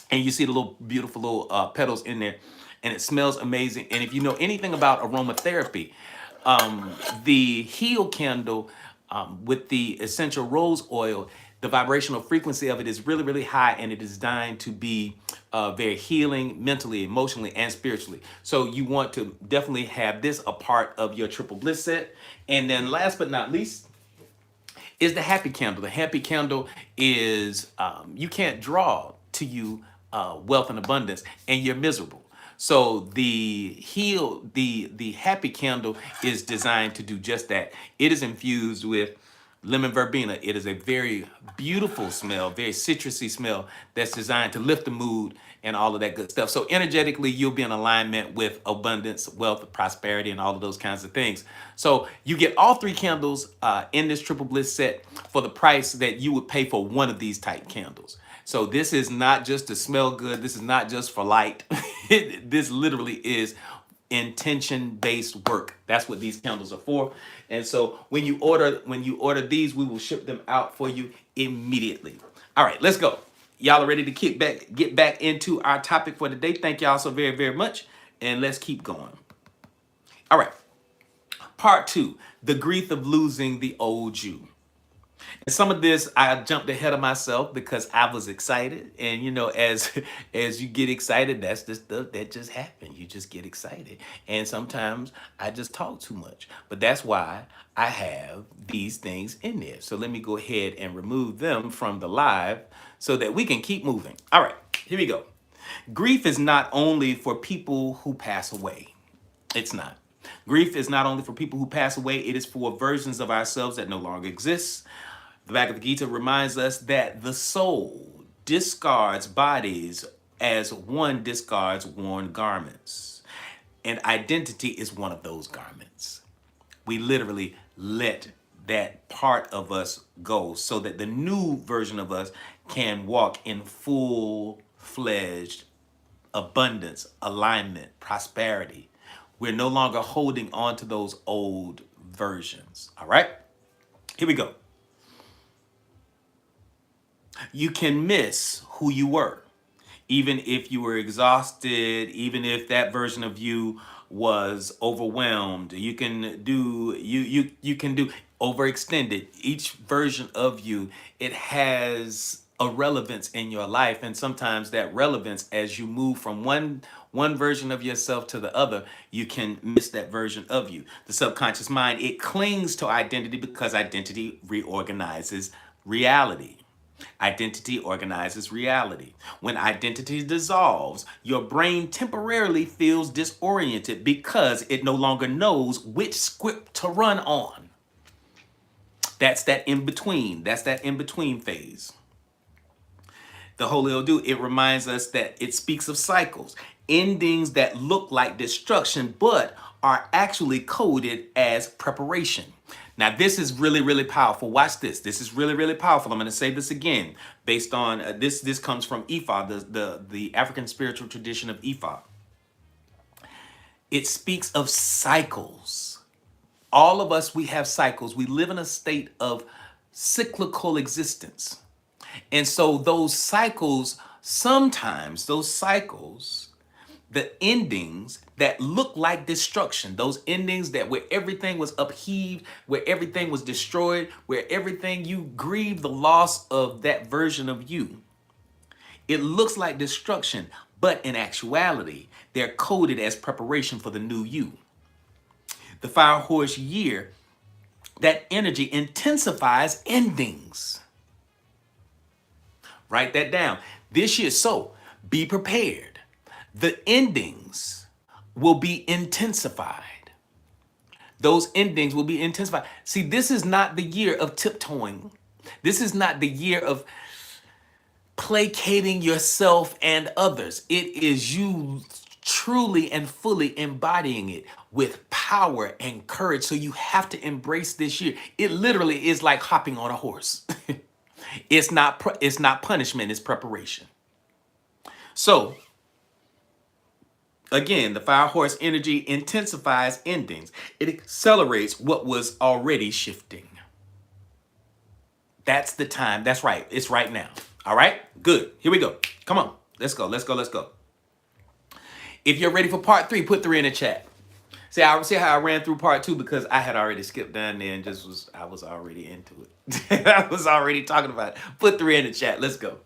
And you see the little beautiful little petals in there, and it smells amazing. And if you know anything about aromatherapy, the heal candle with the essential rose oil, the vibrational frequency of it is really, really high, and it is designed to be very healing mentally, emotionally, and spiritually. So you want to definitely have this a part of your Triple Bliss set. And then last but not least is the happy candle. The happy candle is, you can't draw to you wealth and abundance and you're miserable. So the happy candle is designed to do just that. It is infused with lemon verbena. It is a very beautiful smell, very citrusy smell that's designed to lift the mood and all of that good stuff. So energetically, you'll be in alignment with abundance, wealth, prosperity, and all of those kinds of things. So you get all three candles in this Triple Bliss set for the price that you would pay for one of these type candles. So this is not just to smell good. This is not just for light. This literally is intention-based work. That's what these candles are for. And so when you order these, we will ship them out for you immediately. All right, let's go. Y'all are ready to get back into our topic for today. Thank y'all so very, very much. And let's keep going. All right. Part 2, the grief of losing the old you. And some of this I jumped ahead of myself because I was excited, and as as you get excited, that's the stuff that just happened. You just get excited, and sometimes I just talk too much. But that's why I have these things in there. So let me go ahead and remove them from the live so that we can keep moving. All right, here we go. Grief is not only for people who pass away. It's not. Grief is not only for people who pass away, it is for versions of ourselves that no longer exist. The Bhagavad Gita reminds us that the soul discards bodies as one discards worn garments. And identity is one of those garments. We literally let that part of us go so that the new version of us can walk in full-fledged abundance, alignment, prosperity. We're no longer holding on to those old versions. All right, here we go. You can miss who you were, even if you were exhausted, even if that version of you was overwhelmed. You can do you can do overextended. Each version of you, it has a relevance in your life, and sometimes that relevance, as you move from one version of yourself to the other, you can miss that version of you. The subconscious mind, it clings to identity because identity reorganizes reality. Identity organizes reality. When identity dissolves, your brain temporarily feels disoriented because it no longer knows which script to run on. That's that in between. That's that in between phase. The Holy Odu, it reminds us that it speaks of cycles, endings that look like destruction, but are actually coded as preparation. Now, this is really, really powerful. Watch this. This is really, really powerful. I'm going to say this again based on this. This comes from Ifa, the African spiritual tradition of Ifa. It speaks of cycles. All of us, we have cycles. We live in a state of cyclical existence. And so those cycles, sometimes those cycles, the endings that look like destruction, those endings that where everything was upheaved, where everything was destroyed, where everything, you grieve the loss of that version of you. It looks like destruction, but in actuality, they're coded as preparation for the new you. The Fire Horse year, that energy intensifies endings. Write that down. This year, so be prepared. The endings will be intensified. Those endings will be intensified. See, this is not the year of tiptoeing. This is not the year of placating yourself and others. It is you truly and fully embodying it with power and courage. So you have to embrace this year. It literally is like hopping on a horse. It's not punishment, it's preparation. So again, the Fire Horse energy intensifies endings. It accelerates what was already shifting. That's the time. That's right. It's right now. All right, good. Here we go. Come on. Let's go. Let's go. Let's go. If you're ready for part 3, put 3 in the chat. See how I ran through part 2 because I had already skipped down there and I was already into it. I was already talking about it. Put 3 in the chat. Let's go.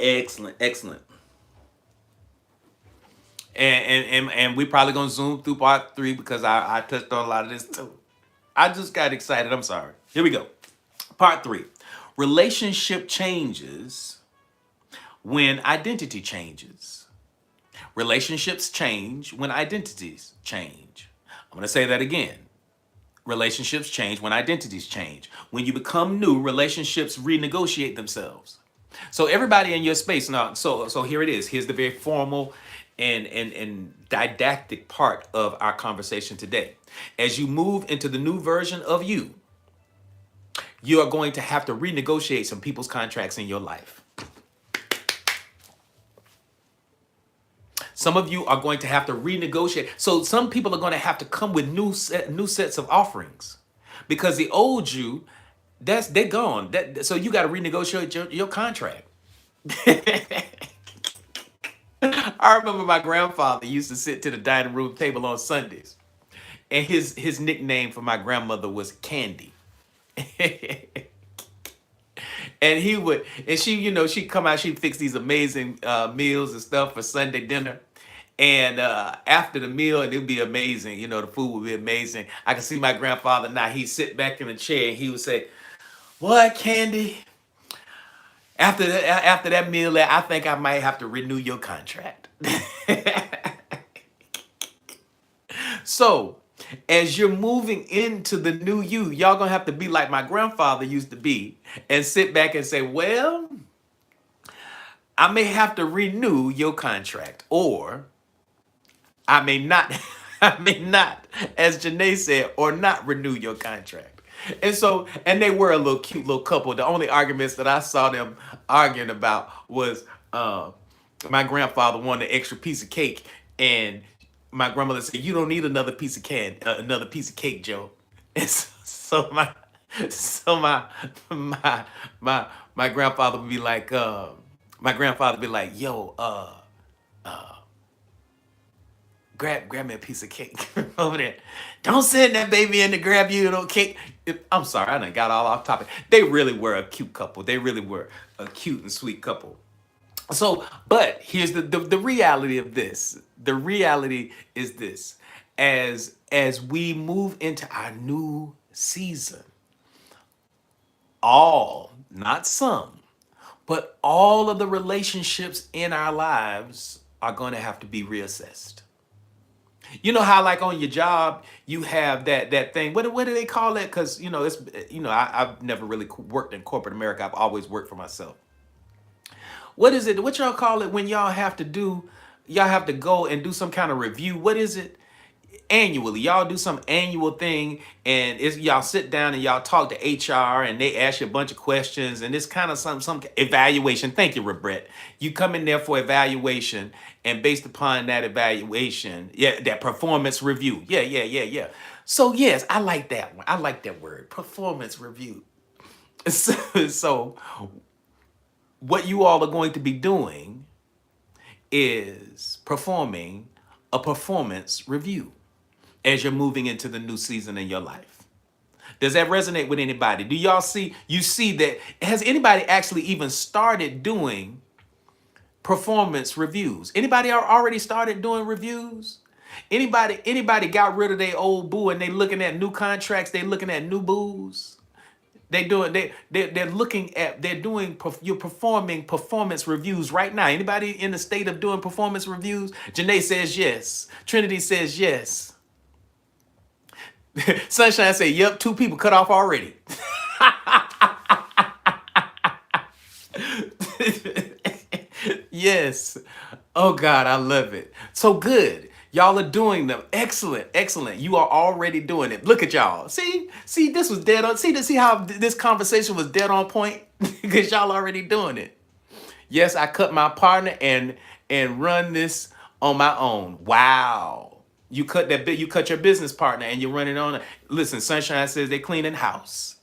Excellent, excellent. And we probably gonna zoom through part 3 because I touched on a lot of this too. I just got excited. I'm sorry. Here we go. Part 3. Relationship changes when identity changes. Relationships change when identities change. I'm going to say that again. Relationships change when identities change. When you become new, relationships renegotiate themselves. So everybody in your space now, so here it is. Here's the very formal and didactic part of our conversation today. As you move into the new version of you, you are going to have to renegotiate some people's contracts in your life. Some of you are going to have to renegotiate. So some people are going to have to come with new sets of offerings because the old you, they're gone. So you got to renegotiate your contract. I remember my grandfather used to sit to the dining room table on Sundays, and his nickname for my grandmother was Candy. And he would, and she, she'd come out, she'd fix these amazing meals and stuff for Sunday dinner. And after the meal, and it'd be amazing, the food would be amazing. I can see my grandfather now, he'd sit back in the chair and he would say, "What, Candy? After that meal, I think I might have to renew your contract." So, as you're moving into the new you, y'all gonna have to be like my grandfather used to be and sit back and say, "Well, I may have to renew your contract, or I may not, I may not, as Janae said, or not renew your contract." And so, and they were a little cute little couple. The only arguments that I saw them arguing about was my grandfather wanted an extra piece of cake, and my grandmother said, "You don't need another piece of another piece of cake, Joe." And so my my grandfather would be like, "Yo, grab me a piece of cake over there. Don't send that baby in to grab you no cake." I'm sorry, I done got all off topic. They really were a cute couple. They really were a cute and sweet couple. So, but here's the reality of this. The reality is this: as we move into our new season, all, not some, but all of the relationships in our lives are going to have to be reassessed. You know how, like, on your job you have that thing. What do they call it? Because it's I've never really worked in corporate America. I've always worked for myself. What is it? What y'all call it when y'all have to do? Y'all have to go and do some kind of review. What is it? Annually, y'all do some annual thing, and it's y'all sit down and y'all talk to HR, and they ask you a bunch of questions, and it's kind of some evaluation. Thank you, Rebret. You come in there for evaluation, and based upon that evaluation, yeah, that performance review. Yeah. So yes, I like that one. I like that word, performance review. So what you all are going to be doing is performing a performance review as you're moving into the new season in your life. Does that resonate with anybody? Do y'all see, you see that? Has anybody actually even started doing performance reviews? Anybody already started doing reviews? Anybody got rid of their old boo and they looking at new contracts, they looking at new boos? You're performing performance reviews right now. Anybody in the state of doing performance reviews? Janae says yes. Trinity says yes. Sunshine say, "Yep, 2 people cut off already." Yes. Oh God, I love it. So good. Y'all are doing them. Excellent, excellent. You are already doing it. Look at y'all. See, this was dead on. See how this conversation was dead on point? Because y'all already doing it. Yes, I cut my partner and run this on my own. Wow. You cut that bit, you cut your business partner and you're running on it. Listen, Sunshine says they cleaning house.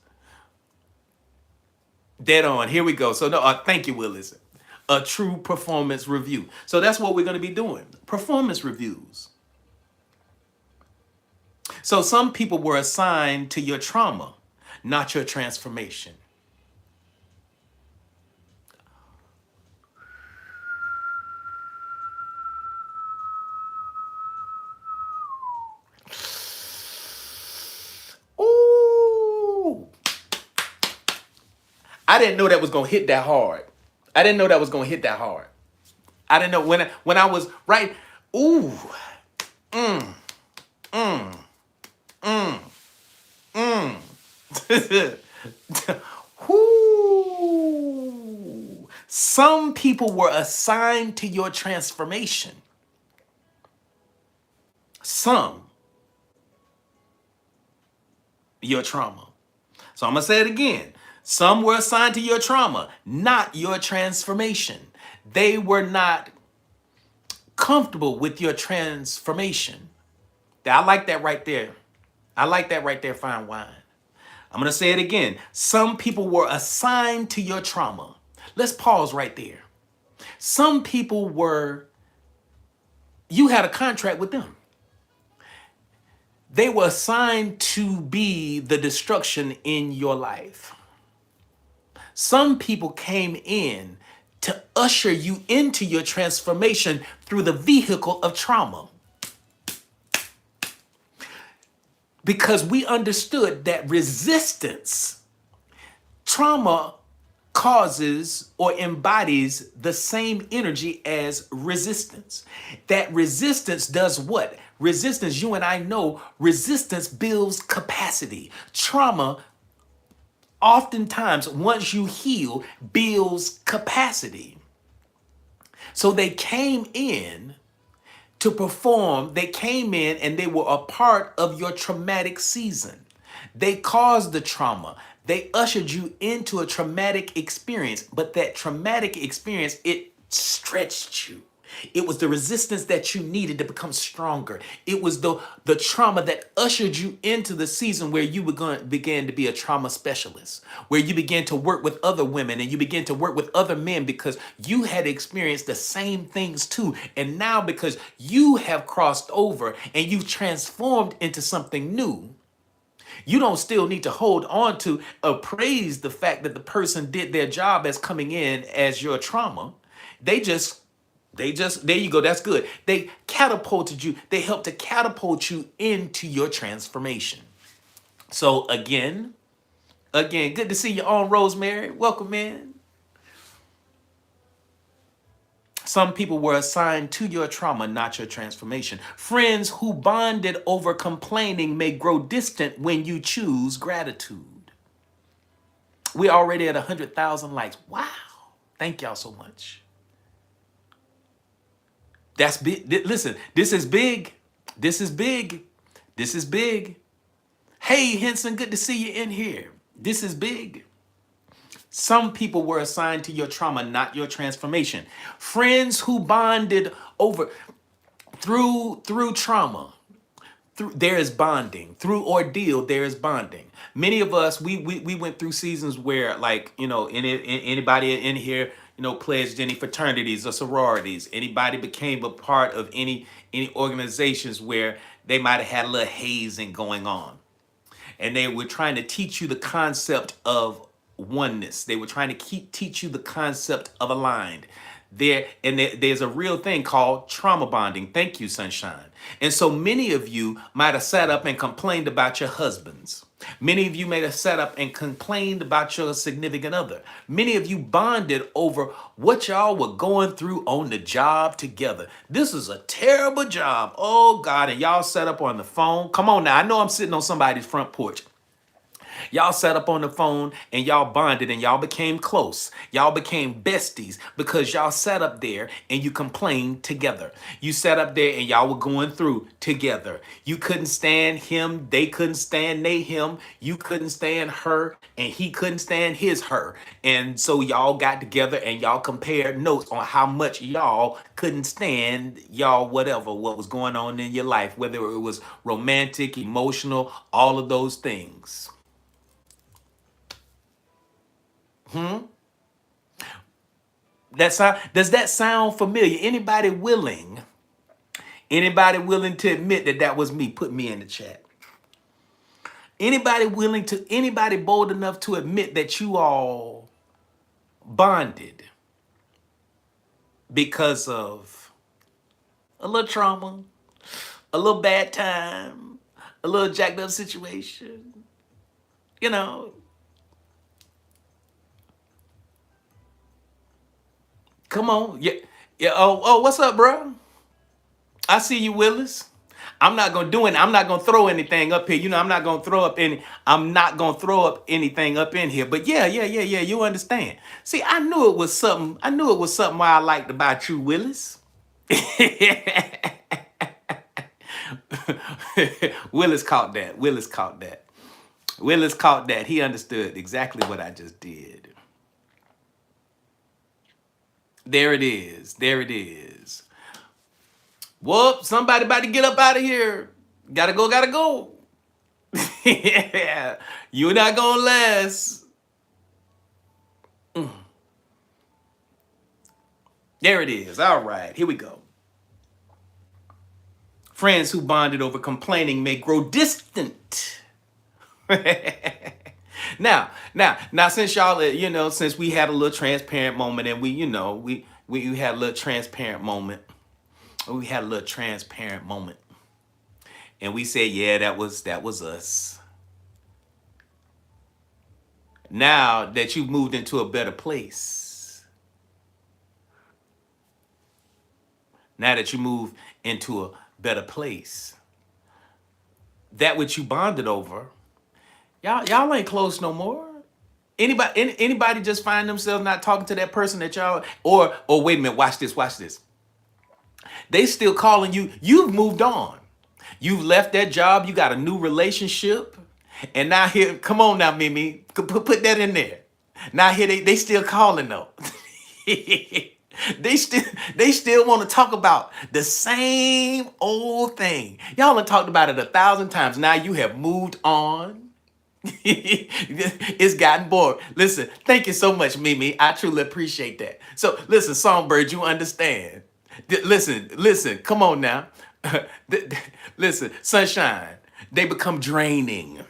Dead on. Here we go. So no, thank you, Willis. A true performance review. So that's what we're going to be doing. Performance reviews. So some people were assigned to your trauma, not your transformation. Ooh. I didn't know that was going to hit that hard. I didn't know that was going to hit that hard. I didn't know when I was right. Ooh. Whoo. Some people were assigned to your transformation. Some your trauma. So I'm going to say it again. Some were assigned to your trauma, not your transformation. They were not comfortable with your transformation. I like that right there. I like that right there, fine wine. I'm going to say it again. Some people were assigned to your trauma. Let's pause right there. Some people were, you had a contract with them. They were assigned to be the destruction in your life. Some people came in to usher you into your transformation through the vehicle of trauma. Because we understood that resistance, trauma causes or embodies the same energy as resistance. That resistance does what? Resistance, you and I know, resistance builds capacity. Trauma, oftentimes, once you heal, builds capacity. So they came in to perform, they came in and they were a part of your traumatic season. They caused the trauma. They ushered you into a traumatic experience, but that traumatic experience, it stretched you. It was the resistance that you needed to become stronger. It was the trauma that ushered you into the season where you began to be a trauma specialist, where you began to work with other women and you began to work with other men because you had experienced the same things too. And now because you have crossed over and you've transformed into something new, you don't still need to hold on to or praise the fact that the person did their job as coming in as your trauma. They just, there you go. That's good. They catapulted you. They helped to catapult you into your transformation. So again, good to see you on, Rosemary. Welcome in. Some people were assigned to your trauma, not your transformation. Friends who bonded over complaining may grow distant when you choose gratitude. We're already at 100,000 likes. Wow. Thank y'all so much. That's big. Listen, this is big. This is big. This is big. Hey, Henson, good to see you in here. This is big. Some people were assigned to your trauma, not your transformation. Friends who bonded over through trauma. There is bonding. Through ordeal, there is bonding. Many of us, we went through seasons where, like, anybody in here, pledged any fraternities or sororities. Anybody became a part of any organizations where they might have had a little hazing going on. And they were trying to teach you the concept of oneness. They were trying to teach you the concept of aligned. There's a real thing called trauma bonding. Thank you, Sunshine. And so many of you might have sat up and complained about your husbands. Many of you may have sat up and complained about your significant other. Many of you bonded over what y'all were going through on the job together. This is a terrible job. Oh God, and y'all sat up on the phone. Come on now, I know I'm sitting on somebody's front porch. Y'all sat up on the phone and y'all bonded and y'all became close. Y'all became besties because y'all sat up there and you complained together. You sat up there and y'all were going through together. You couldn't stand him. They couldn't stand him. You couldn't stand her and he couldn't stand her. And so y'all got together and y'all compared notes on how much y'all couldn't stand what was going on in your life, whether it was romantic, emotional, all of those things. Does that sound familiar? Anybody willing to admit that was me? Put me in the chat. Anybody bold enough to admit that you all bonded because of a little trauma, a little bad time, a little jacked up situation, Come on. Yeah. Yeah. Oh, what's up, bro? I see you, Willis. I'm not gonna do it. I'm not gonna throw anything up here. I'm not gonna throw up anything up in here. But yeah. You understand. See, I knew it was something. I liked about you, Willis. Willis caught that. Willis caught that. He understood exactly what I just did. There it is. Whoop, somebody about to get up out of here. Gotta go, gotta go. Yeah, you're not gonna last. There it is. All right, here we go. Friends who bonded over complaining may grow distant. Now, since y'all, since we had a little transparent moment and we had a little transparent moment, and we said, yeah, that was us. Now that you've moved into a better place, now that you move into a better place, that which you bonded over, y'all ain't close no more. Anybody just find themselves not talking to that person that y'all, or wait a minute, watch this. They still calling you. You've moved on. You've left that job. You got a new relationship. And now here, come on now, Mimi, put that in there. Now here they still calling though. they still want to talk about the same old thing. Y'all have talked about it 1,000 times. Now you have moved on. It's gotten bored. Listen, thank you so much, Mimi. I truly appreciate that. So listen, Songbird, you understand. Listen, come on now. Listen, Sunshine, they become draining.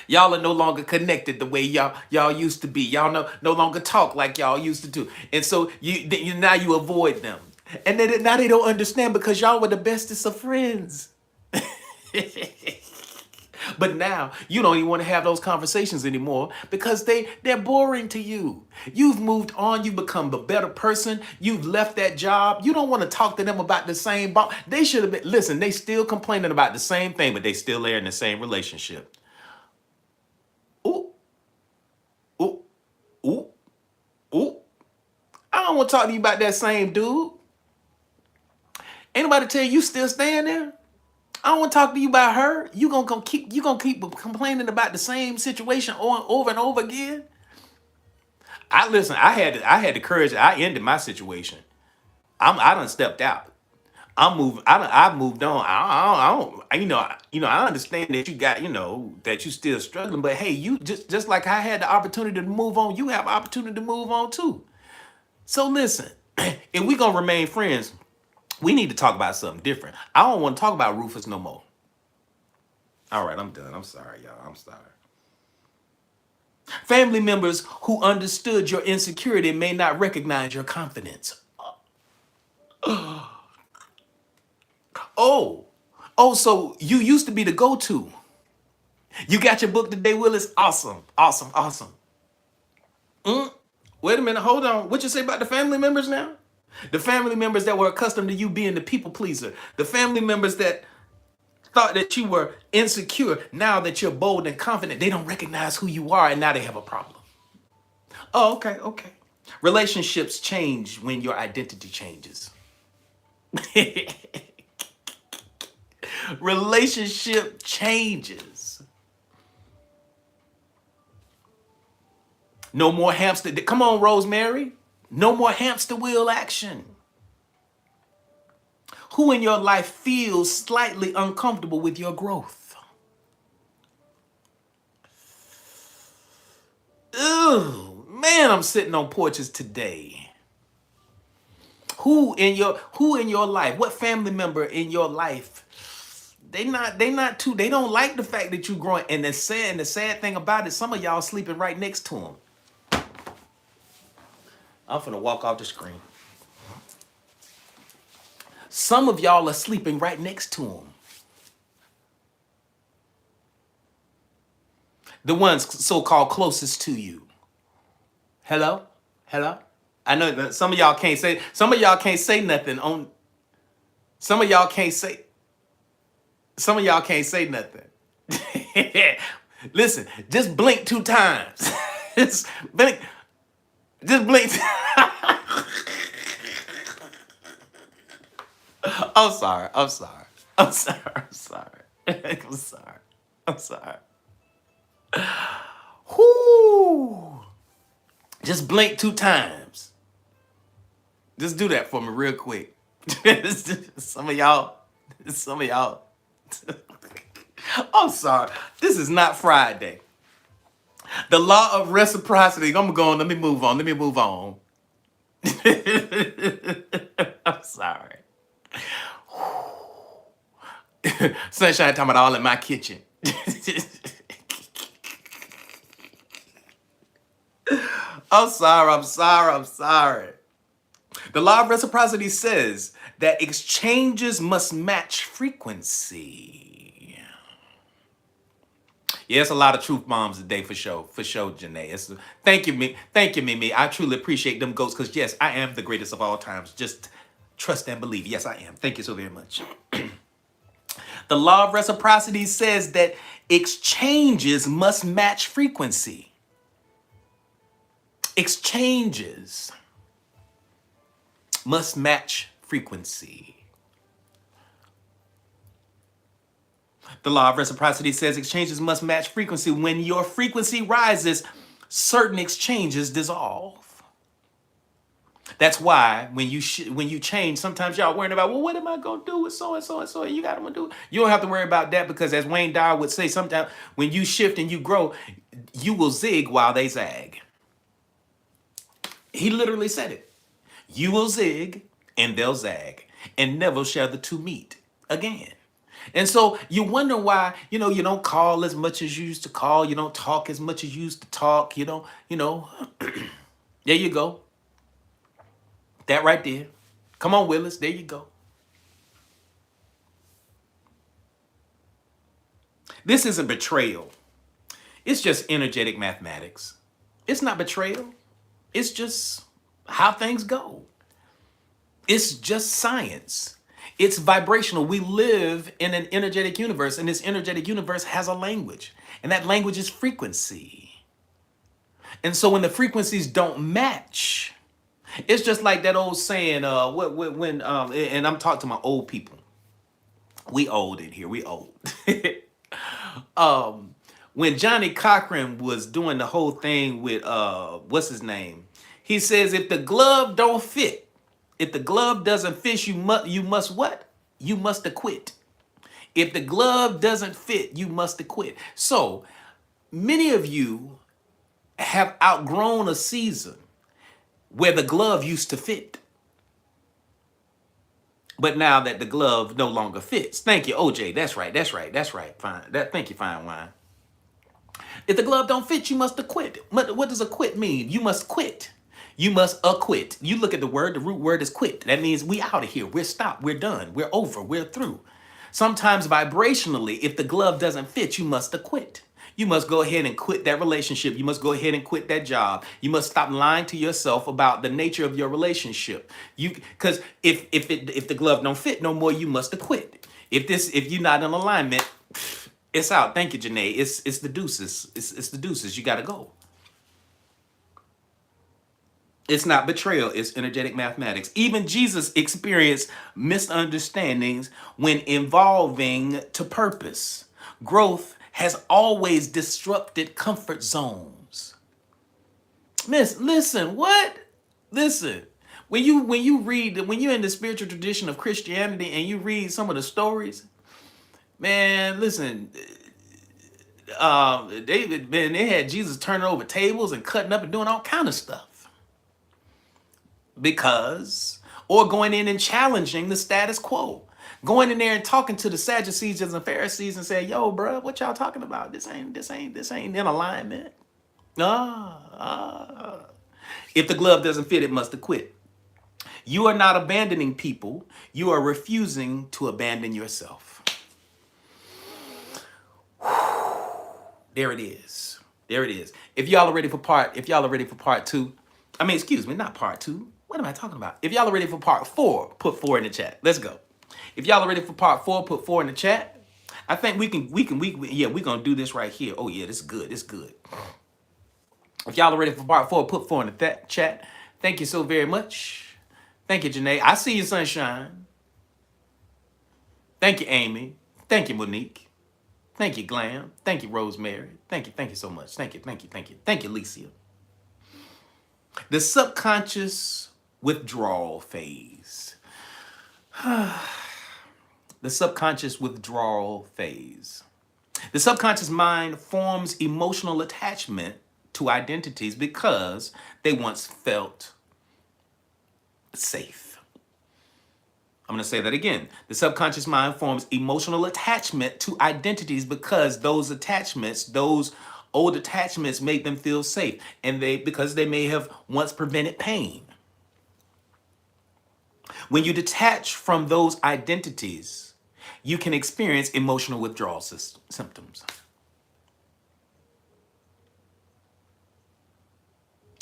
Y'all are no longer connected the way y'all used to be. Y'all no longer talk like y'all used to do. And so now you avoid them. And then now they don't understand because y'all were the bestest of friends. But now you don't even want to have those conversations anymore because they're boring to you. You've moved on. You've become a better person. You've left that job. You don't want to talk to them about the same boss. They should have been, listen, they still complaining about the same thing, but they still there in the same relationship. Ooh, ooh, ooh, ooh. I don't want to talk to you about that same dude. Anybody tell you still staying there? I don't want to talk to you about her. You gonna keep complaining about the same situation over and over again. I had the courage. I ended my situation. I done stepped out. I'm moving. I've moved on. I don't. I understand that you got. That you still struggling. But hey, you just like I had the opportunity to move on. You have opportunity to move on too. So listen, if we gonna remain friends, we need to talk about something different. I don't want to talk about Rufus no more. All right, I'm done. I'm sorry, y'all. I'm sorry. Family members who understood your insecurity may not recognize your confidence. So you used to be the go-to. You got your book today, Willis? Awesome. Wait a minute, hold on. What you say about the family members now? The family members that were accustomed to you being the people pleaser. The family members that thought that you were insecure. Now that you're bold and confident, they don't recognize who you are and now they have a problem. Oh, okay. Relationships change when your identity changes. Relationship changes. No more hamster. Come on, Rosemary. No more hamster wheel action. Who in your life feels slightly uncomfortable with your growth? Ooh, man, I'm sitting on porches today. Who in your life? What family member in your life? They don't like the fact that you growing. And the sad thing about it, some of y'all sleeping right next to them. I'm finna walk off the screen. Some of y'all are sleeping right next to them. The ones so-called closest to you. Hello? I know that some of y'all can't say nothing on. Some of y'all can't say nothing. Listen, just blink 2 times. Just blink. I'm sorry. Whoo! Just blink 2 times. Just do that for me real quick. Some of y'all, some of y'all. I'm sorry. This is not Friday. The law of reciprocity. I'm gonna go on. Let me move on. Let me move on. I'm sorry. Sunshine talking about all in my kitchen. I'm sorry. I'm sorry. I'm sorry. The law of reciprocity says that exchanges must match frequency. Yeah, it's a lot of truth bombs today for sure, Janae. Thank you, thank you, Mimi. I truly appreciate them goats because yes, I am the greatest of all times. Just trust and believe. Yes, I am. Thank you so very much. The law of reciprocity says that exchanges must match frequency. Exchanges must match frequency. The law of reciprocity says exchanges must match frequency. When your frequency rises, certain exchanges dissolve. That's why when you change, sometimes y'all worrying about, well, what am I gonna do with so and so and so? And you got to do. You don't have to worry about that because, as Wayne Dyer would say, sometimes when you shift and you grow, you will zig while they zag. He literally said it. You will zig and they'll zag, and never shall the two meet again. And so you wonder why, you don't call as much as you used to call. You don't talk as much as you used to talk. There you go. That right there. Come on, Willis. There you go. This isn't betrayal. It's just energetic mathematics. It's not betrayal. It's just how things go. It's just science. It's vibrational. We live in an energetic universe, and this energetic universe has a language, and that language is frequency. And so when the frequencies don't match, it's just like that old saying, and I'm talking to my old people. We old in here. We old. When Johnny Cochran was doing the whole thing with what's his name? He says, if the glove don't fit, if the glove doesn't fit, you must what? You must acquit. If the glove doesn't fit, you must acquit. So many of you have outgrown a season where the glove used to fit. But now that the glove no longer fits. Thank you, OJ. That's right. Fine. Thank you, fine wine. If the glove don't fit, you must acquit. What does acquit mean? You must quit. You must acquit. You look at the word, the root word is quit. That means we out of here. We're stopped. We're done. We're over. We're through. Sometimes vibrationally, if the glove doesn't fit, you must acquit. You must go ahead and quit that relationship. You must go ahead and quit that job. You must stop lying to yourself about the nature of your relationship. Because if the glove don't fit no more, you must acquit. If you're not in alignment, it's out. Thank you, Janae. It's the deuces. It's the deuces. You got to go. It's not betrayal. It's energetic mathematics. Even Jesus experienced misunderstandings when evolving to purpose. Growth has always disrupted comfort zones. Listen, what? Listen. When you're in the spiritual tradition of Christianity and you read some of the stories, man, listen, they had Jesus turning over tables and cutting up and doing all kind of stuff. Or going in and challenging the status quo. Going in there and talking to the Sadducees and the Pharisees and saying, yo, bro, what y'all talking about? This ain't in alignment. If the glove doesn't fit, it must acquit. You are not abandoning people. You are refusing to abandon yourself. There it is. There it is. If y'all are ready for part two, not part two. What am I talking about? If y'all are ready for part 4, put 4 in the chat. Let's go. If y'all are ready for part 4, put 4 in the chat. I think we're gonna do this right here. Oh yeah, this is good. This is good. If y'all are ready for part 4, put 4 in the chat. Thank you so very much. Thank you, Janae. I see you, Sunshine. Thank you, Amy. Thank you, Monique. Thank you, Glam. Thank you, Rosemary. Thank you so much. Thank you, Licia. The subconscious withdrawal phase. The subconscious withdrawal phase. The subconscious mind forms emotional attachment to identities because they once felt safe. I'm going to say that again. The subconscious mind forms emotional attachment to identities because those attachments, those old attachments make them feel safe and because they may have once prevented pain. When you detach from those identities, you can experience emotional withdrawal symptoms.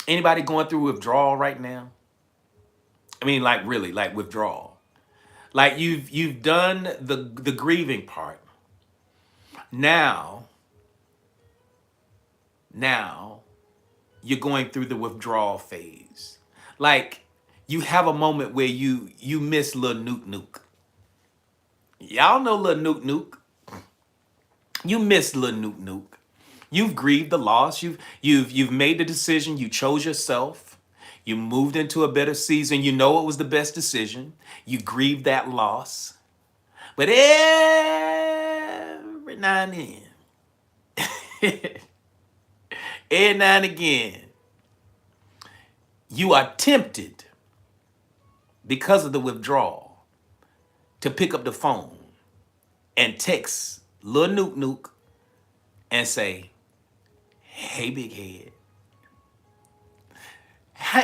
Anybody going through withdrawal right now? I mean, like really, like withdrawal. Like you've done the grieving part. Now, now you're going through the withdrawal phase. Like you have a moment where you miss Lil Nuke Nuke. Y'all know Lil Nuke Nuke. You miss Lil Nuke Nuke. You've grieved the loss. You've made the decision. You chose yourself. You moved into a better season. You know it was the best decision. You grieved that loss. But every now and then, every now and again, you are tempted because of the withdrawal to pick up the phone and text Lil Nuke Nuke and say, "Hey, big head."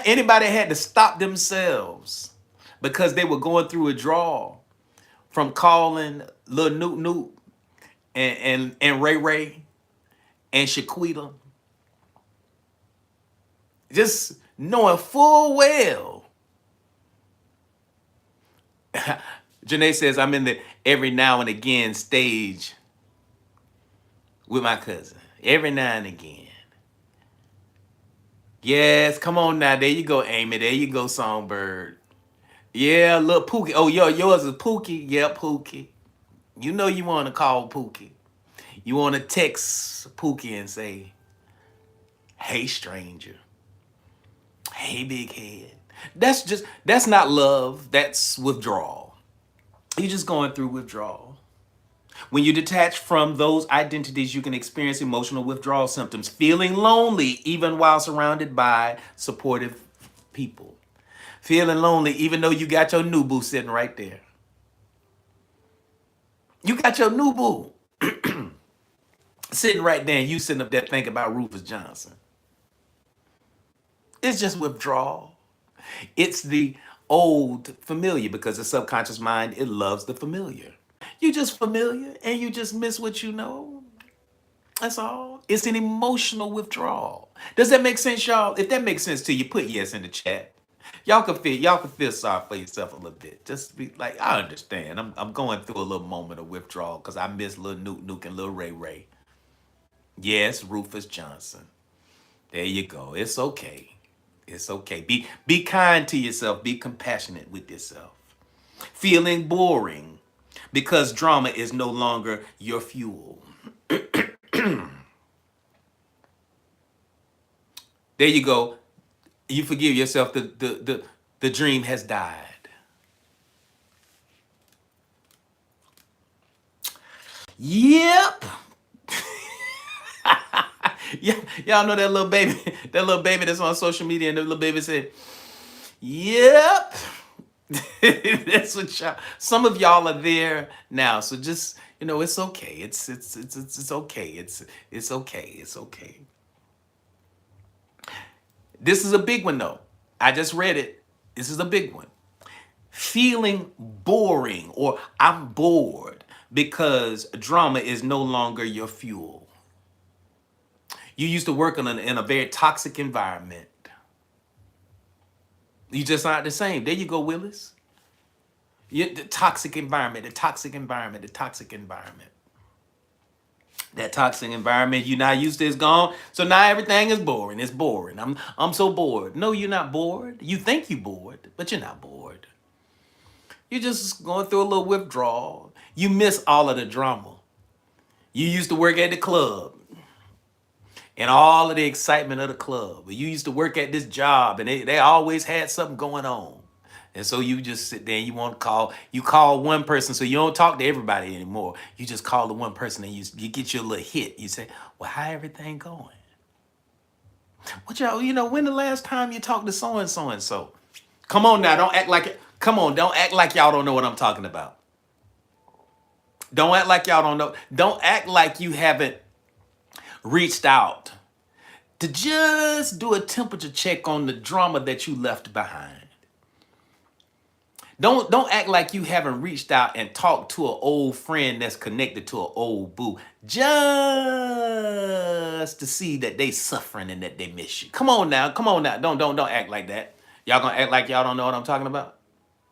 Anybody had to stop themselves because they were going through a draw from calling Lil Nuke Nuke and Ray Ray and Shaquita, just knowing full well. Janae says, I'm in the every now and again stage with my cousin. Every now and again. Yes, come on now. There you go, Amy. There you go, Songbird. Yeah, look, Pookie. Oh, yours is Pookie. Yeah, Pookie. You know you want to call Pookie. You want to text Pookie and say, "Hey, stranger. Hey, big head." That's not love. That's withdrawal. You're just going through withdrawal. When you detach from those identities, you can experience emotional withdrawal symptoms, feeling lonely even while surrounded by supportive people. Feeling lonely even though you got your new boo sitting right there. You got your new boo sitting right there and you sitting up there thinking about Rufus Johnson. It's just withdrawal. It's the old familiar because the subconscious mind, it loves the familiar. You just familiar and you just miss what you know. That's all. It's an emotional withdrawal. Does that make sense, y'all? If that makes sense to you, put yes in the chat. Y'all can feel sorry for yourself a little bit. Just be like, I understand. I'm going through a little moment of withdrawal because I miss Lil Nuke Nuke and Lil Ray Ray. Yes, Rufus Johnson. There you go. It's okay. It's okay. Be kind to yourself. Be compassionate with yourself. Feeling boring because drama is no longer your fuel. There you go. You forgive yourself. The dream has died. Yep. Yeah, y'all know that little baby, that little baby that's on social media, and the little baby said, "Yep." That's what y'all. Some of y'all are there now, so just it's okay. It's okay. It's okay. It's okay. This is a big one though. I just read it. This is a big one. Feeling boring or I'm bored because drama is no longer your fuel. You used to work in a very toxic environment. You just aren't the same. There you go, Willis. The toxic environment, the toxic environment, the toxic environment. That toxic environment you're not used to is gone. So now everything is boring. It's boring. I'm so bored. No, you're not bored. You think you're bored, but you're not bored. You're just going through a little withdrawal. You miss all of the drama. You used to work at the club and all of the excitement of the club. You used to work at this job and they always had something going on. And so you just sit there and you call one person, so you don't talk to everybody anymore. You just call the one person and you get your little hit. You say, well, how everything going? What y'all, when the last time you talked to so and so and so? Come on now, don't act like it. Come on, don't act like y'all don't know what I'm talking about. Don't act like y'all don't know. Don't act like you haven't reached out to just do a temperature check on the drama that you left behind. Don't act like you haven't reached out and talked to an old friend that's connected to an old boo just to see that they suffering and that they miss you. Come on now. Come on now. Don't act like that. Y'all gonna act like y'all don't know what I'm talking about?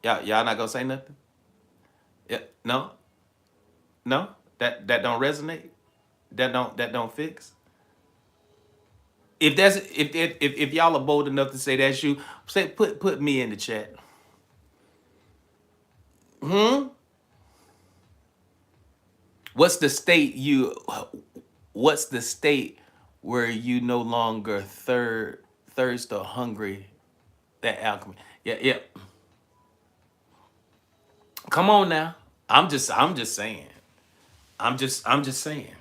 Y'all not gonna say nothing? Yeah, no? No? That don't resonate? That don't fix? If y'all are bold enough to say that's you, say put me in the chat. What's the state you what's the state where you no longer thirst or hungry? That alchemy. Yeah. Come on now. I'm just saying. I'm just saying.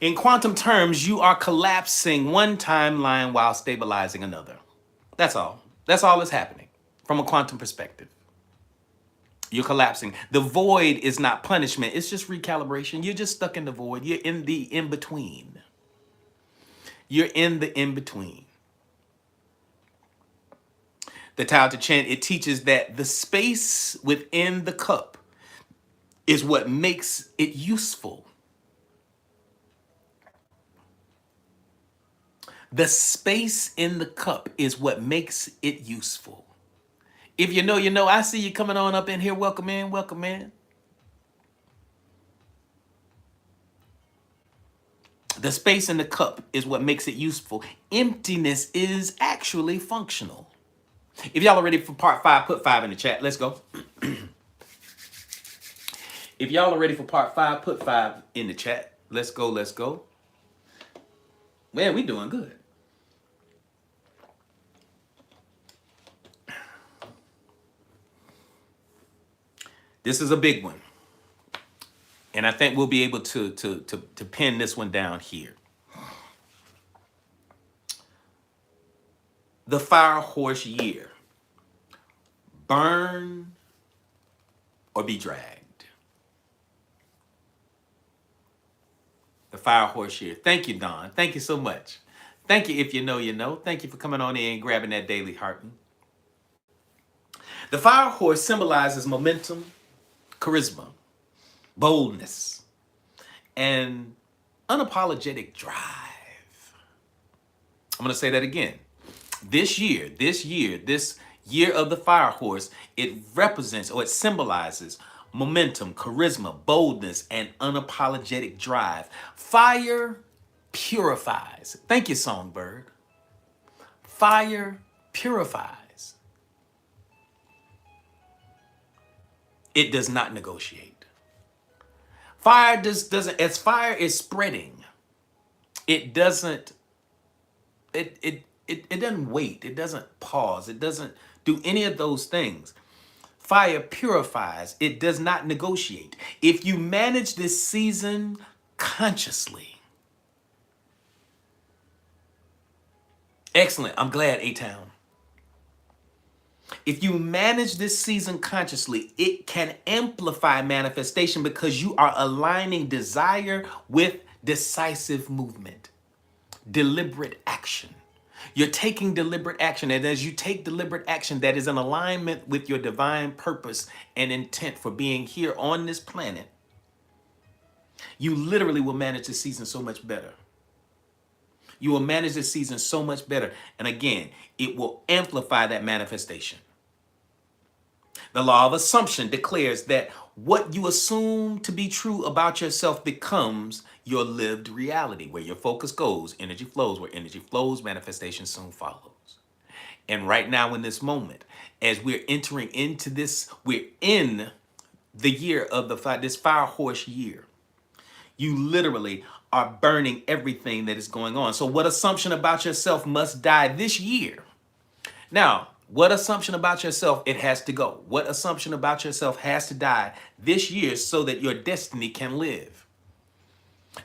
In quantum terms, you are collapsing one timeline while stabilizing another. That's all. That's all that's happening from a quantum perspective. You're collapsing. The void is not punishment. It's just recalibration. You're just stuck in the void. You're in the in-between. You're in the in-between. The Tao Te Ching, it teaches that the space within the cup is what makes it useful. The space in the cup is what makes it useful. If you know, you know. I see you coming on up in here. Welcome in, welcome in. The space in the cup is what makes it useful. Emptiness is actually functional. If y'all are ready for part 5, put 5 in the chat. Let's go. If y'all are ready for part 5, put 5 in the chat. Let's go, let's go. Man, we doing good. This is a big one. And I think we'll be able to pin this one down here. The fire horse year. Burn or be dragged. The fire horse year. Thank you, Don. Thank you so much. Thank you. If you know, you know. Thank you for coming on in and grabbing that daily hearting. The fire horse symbolizes momentum, charisma, boldness, and unapologetic drive. I'm going to say that again. This year of the fire horse, it represents or it symbolizes momentum, charisma, boldness, and unapologetic drive. Fire purifies. Thank you, Songbird. Fire purifies. It does not negotiate. Fire doesn't, as fire is spreading, it doesn't wait. It doesn't pause. It doesn't do any of those things. Fire purifies. It does not negotiate. If you manage this season consciously. Excellent. I'm glad, A-Town. If you manage this season consciously, it can amplify manifestation because you are aligning desire with decisive movement, deliberate action. You're taking deliberate action. And as you take deliberate action that is in alignment with your divine purpose and intent for being here on this planet, you literally will manage the season so much better. You will manage the season so much better. And again, it will amplify that manifestation. The law of assumption declares that what you assume to be true about yourself becomes your lived reality. Where your focus goes, energy flows. Where energy flows, manifestation soon follows. And right now in this moment, as we're entering into this, we're in the year of this fire horse year. You literally are burning everything that is going on. So what assumption about yourself must die this year? Now, What assumption about yourself, it has to go? What assumption about yourself has to die this year so that your destiny can live?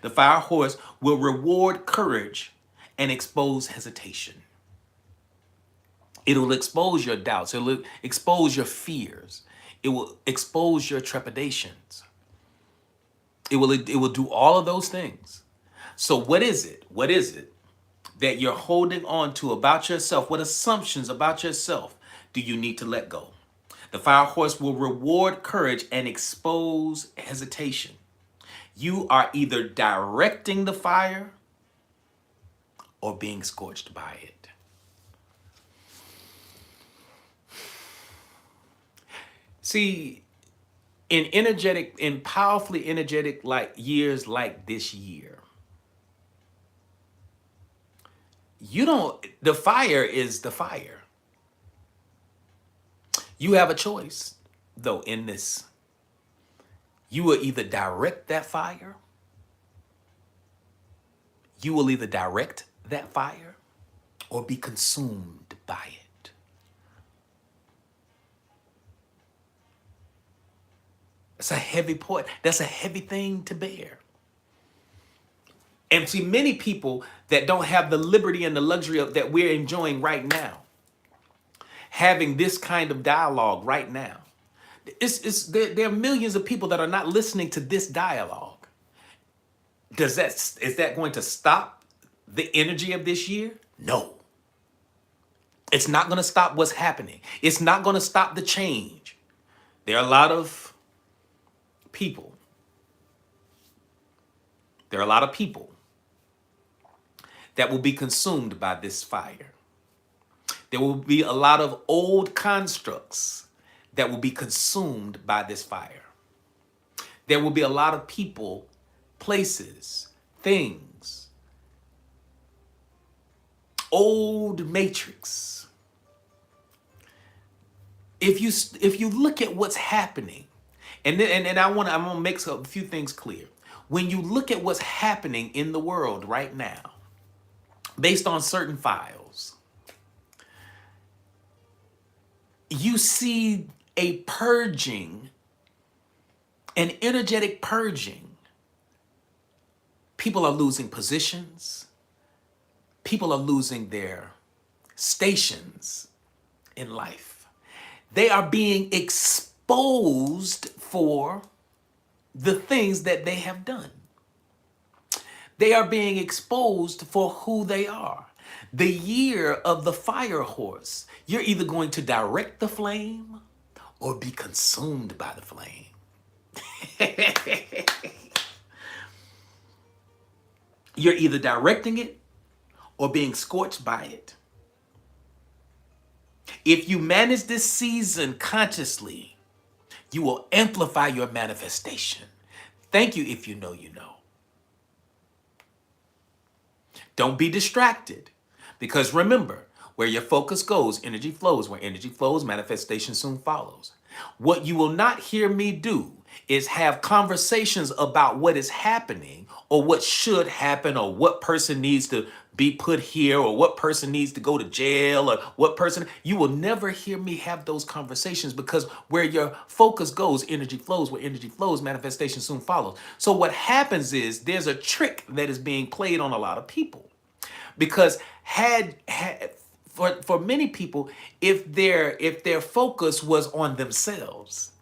The fire horse will reward courage and expose hesitation. It'll expose your doubts. It'll expose your fears. It will expose your trepidations. It will do all of those things. So what is it? What is it that you're holding on to about yourself? What assumptions about yourself do you need to let go? The fire horse will reward courage and expose hesitation. You are either directing the fire or being scorched by it. See, in powerfully energetic like years like this year, the fire is the fire. You have a choice, though, in this. You will either direct that fire, or be consumed by it. That's a heavy point. That's a heavy thing to bear. And see, many people that don't have the liberty and the luxury that we're enjoying right now, having this kind of dialogue right now, there are millions of people that are not listening to this dialogue. Is that going to stop the energy of this year? No. It's not going to stop what's happening. It's not going to stop the change. There are a lot of people. That will be consumed by this fire. There will be a lot of old constructs that will be consumed by this fire. There will be a lot of people, places, things, old matrix. If you look at what's happening, and I'm gonna make a few things clear. When you look at what's happening in the world right now, based on certain files, you see a purging, an energetic purging. People are losing positions. People are losing their stations in life. They are being exposed for the things that they have done. They are being exposed for who they are. The year of the fire horse, you're either going to direct the flame or be consumed by the flame. You're either directing it or being scorched by it. If you manage this season consciously, you will amplify your manifestation. Thank you if you know you know. Don't be distracted, because remember, where your focus goes, energy flows. Where energy flows, manifestation soon follows. What you will not hear me do is have conversations about what is happening or what should happen or what person needs to be put here or what person needs to go to jail or what person. You will never hear me have those conversations, because where your focus goes, energy flows. Where energy flows, manifestation soon follows. So what happens is there's a trick that is being played on a lot of people, because for many people, if their focus was on themselves,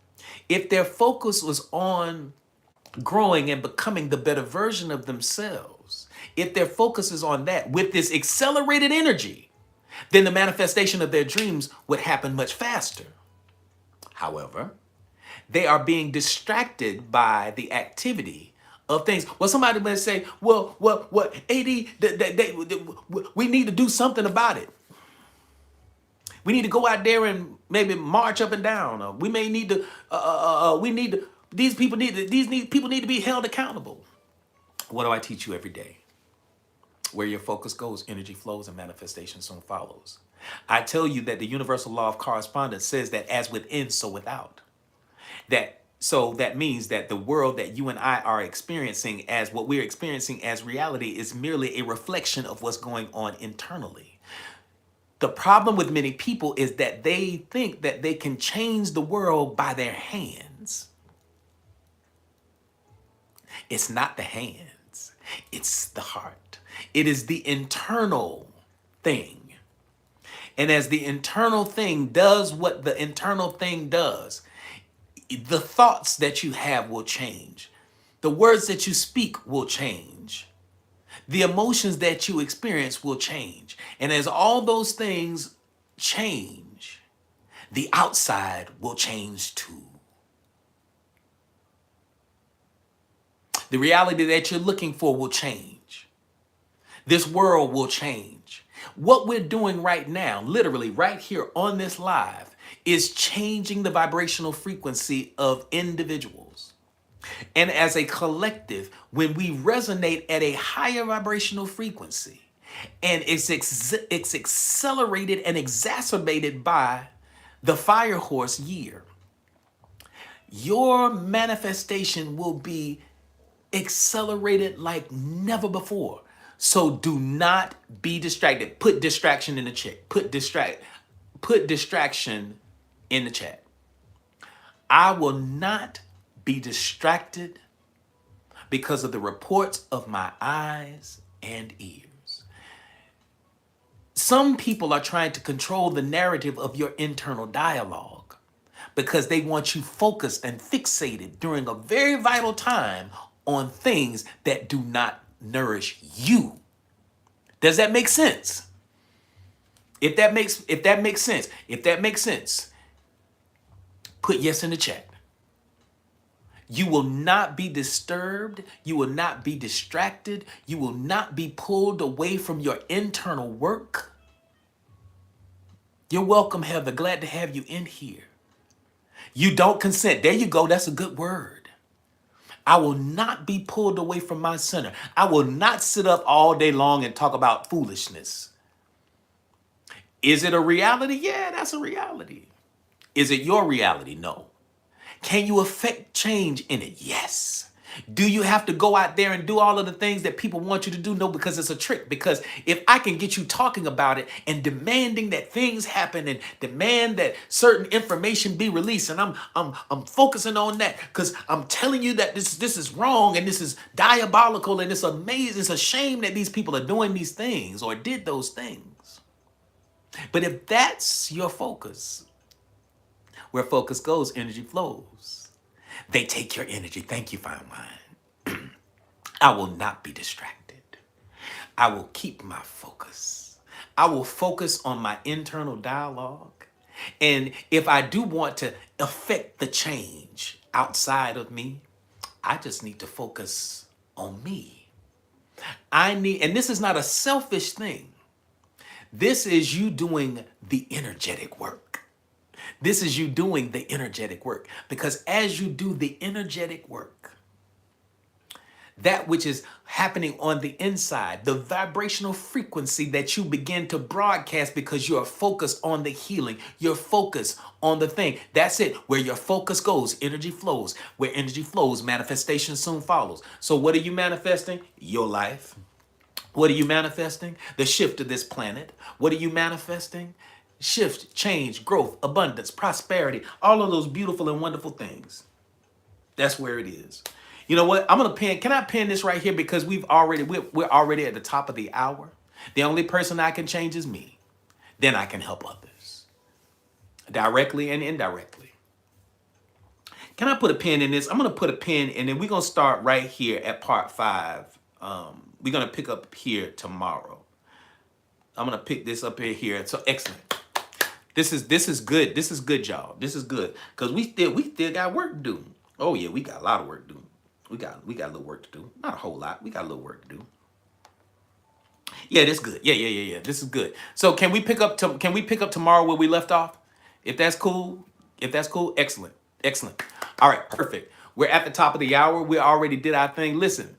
if their focus was on growing and becoming the better version of themselves, if their focus is on that with this accelerated energy, then the manifestation of their dreams would happen much faster. However, they are being distracted by the activity of things. Well, somebody might say, well, what, AD, we need to do something about it. We need to go out there and maybe march up and down. Or we may need to, these people need to be held accountable. What do I teach you every day? Where your focus goes, energy flows and manifestation soon follows. I tell you that the universal law of correspondence says that as within, so without. So that means that the world that you and I are experiencing, as what we're experiencing as reality, is merely a reflection of what's going on internally. The problem with many people is that they think that they can change the world by their hands. It's not the hands, it's the heart. It is the internal thing. And as the internal thing does what the internal thing does, the thoughts that you have will change. The words that you speak will change. The emotions that you experience will change. And as all those things change, the outside will change too. The reality that you're looking for will change. This world will change. What we're doing right now, literally right here on this live, is changing the vibrational frequency of individuals. And as a collective, when we resonate at a higher vibrational frequency, and it's accelerated and exacerbated by the fire horse year, your manifestation will be accelerated like never before. So do not be distracted. Put distraction in the chat. Put distraction in the chat. I will not be distracted because of the reports of my eyes and ears. Some people are trying to control the narrative of your internal dialogue because they want you focused and fixated during a very vital time on things that do not nourish you. Does that make sense? If that makes sense, put yes in the chat. You will not be disturbed. You will not be distracted. You will not be pulled away from your internal work. You're welcome, Heather. Glad to have you in here. You don't consent. There you go. That's a good word. I will not be pulled away from my center. I will not sit up all day long and talk about foolishness. Is it a reality? Yeah, that's a reality. Is it your reality? No. Can you affect change in it? Yes. Do you have to go out there and do all of the things that people want you to do? No, because it's a trick. Because if I can get you talking about it and demanding that things happen and demand that certain information be released, and I'm focusing on that because I'm telling you that this is wrong and this is diabolical and it's amazing. It's a shame that these people are doing these things or did those things. But if that's your focus, where focus goes, energy flows. They take your energy. Thank you, fine wine. I will not be distracted. I will keep my focus. I will focus on my internal dialogue. And if I do want to affect the change outside of me, I just need to focus on me. And this is not a selfish thing. This is you doing the energetic work. This is you doing the energetic work, because as you do the energetic work, that which is happening on the inside, the vibrational frequency that you begin to broadcast because you are focused on the healing, you're focused on the thing. That's it. Where your focus goes, energy flows. Where energy flows, manifestation soon follows. So what are you manifesting? Your life. What are you manifesting? The shift of this planet. What are you manifesting? Shift, change, growth, abundance, prosperity, all of those beautiful and wonderful things. That's where it is. You know what? I'm gonna pin. Can I pin this right here because we're already at the top of the hour. The only person I can change is me. Then I can help others directly and indirectly. Can I put a pin in this? I'm gonna put a pin, and then we're gonna start right here at part 5. We're gonna pick up here tomorrow. I'm gonna pick this up here. So excellent. This is good. This is good, y'all. This is good because we still got work to do. Oh yeah, we got a lot of work to do. We got a little work to do. Not a whole lot. We got a little work to do. Yeah, this is good. Yeah. This is good. So can we pick up tomorrow where we left off? If that's cool. Excellent. All right, perfect. We're at the top of the hour. We already did our thing. Listen.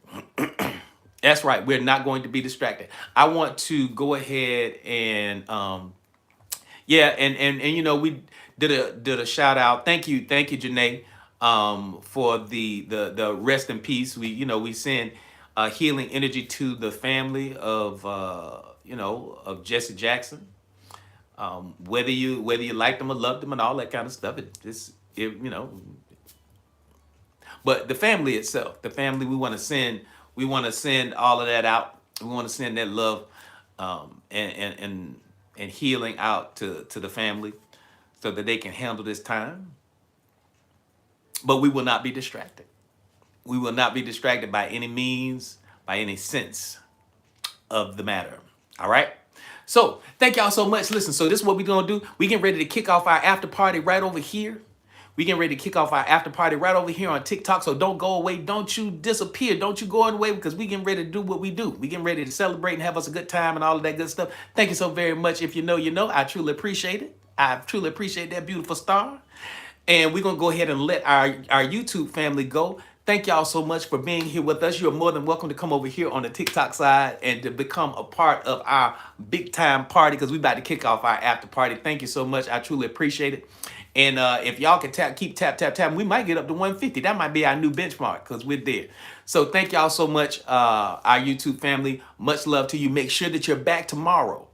That's right. We're not going to be distracted. I want to go ahead and yeah, and you know, we did a shout out. Thank you, Janae, for the rest in peace. We send healing energy to the family of of Jesse Jackson. Whether you liked them or loved them and all that kind of stuff, but the family itself, the family, we want to send all of that out. We want to send that love, and healing out to the family, so that they can handle this time. But we will not be distracted. We will not be distracted by any means, by any sense of the matter. All right. So thank y'all so much. Listen, so this is what we're gonna do. We getting ready to kick off our after party right over here. We getting ready to kick off our after party right over here on TikTok. So don't go away. Don't you disappear. Don't you go away, because we getting ready to do what we do. We getting ready to celebrate and have us a good time and all of that good stuff. Thank you so very much. If you know, you know. I truly appreciate it. I truly appreciate that beautiful star. And we're going to go ahead and let our YouTube family go. Thank y'all so much for being here with us. You're more than welcome to come over here on the TikTok side and to become a part of our big time party, because we're about to kick off our after party. Thank you so much. I truly appreciate it. And if y'all can keep tap, we might get up to 150. That might be our new benchmark, because we're there. So thank y'all so much, our YouTube family. Much love to you. Make sure that you're back tomorrow,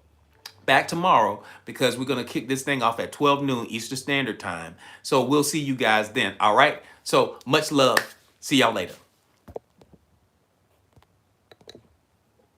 because we're going to kick this thing off at 12 noon Eastern Standard Time. So we'll see you guys then. All right. So much love. See y'all later.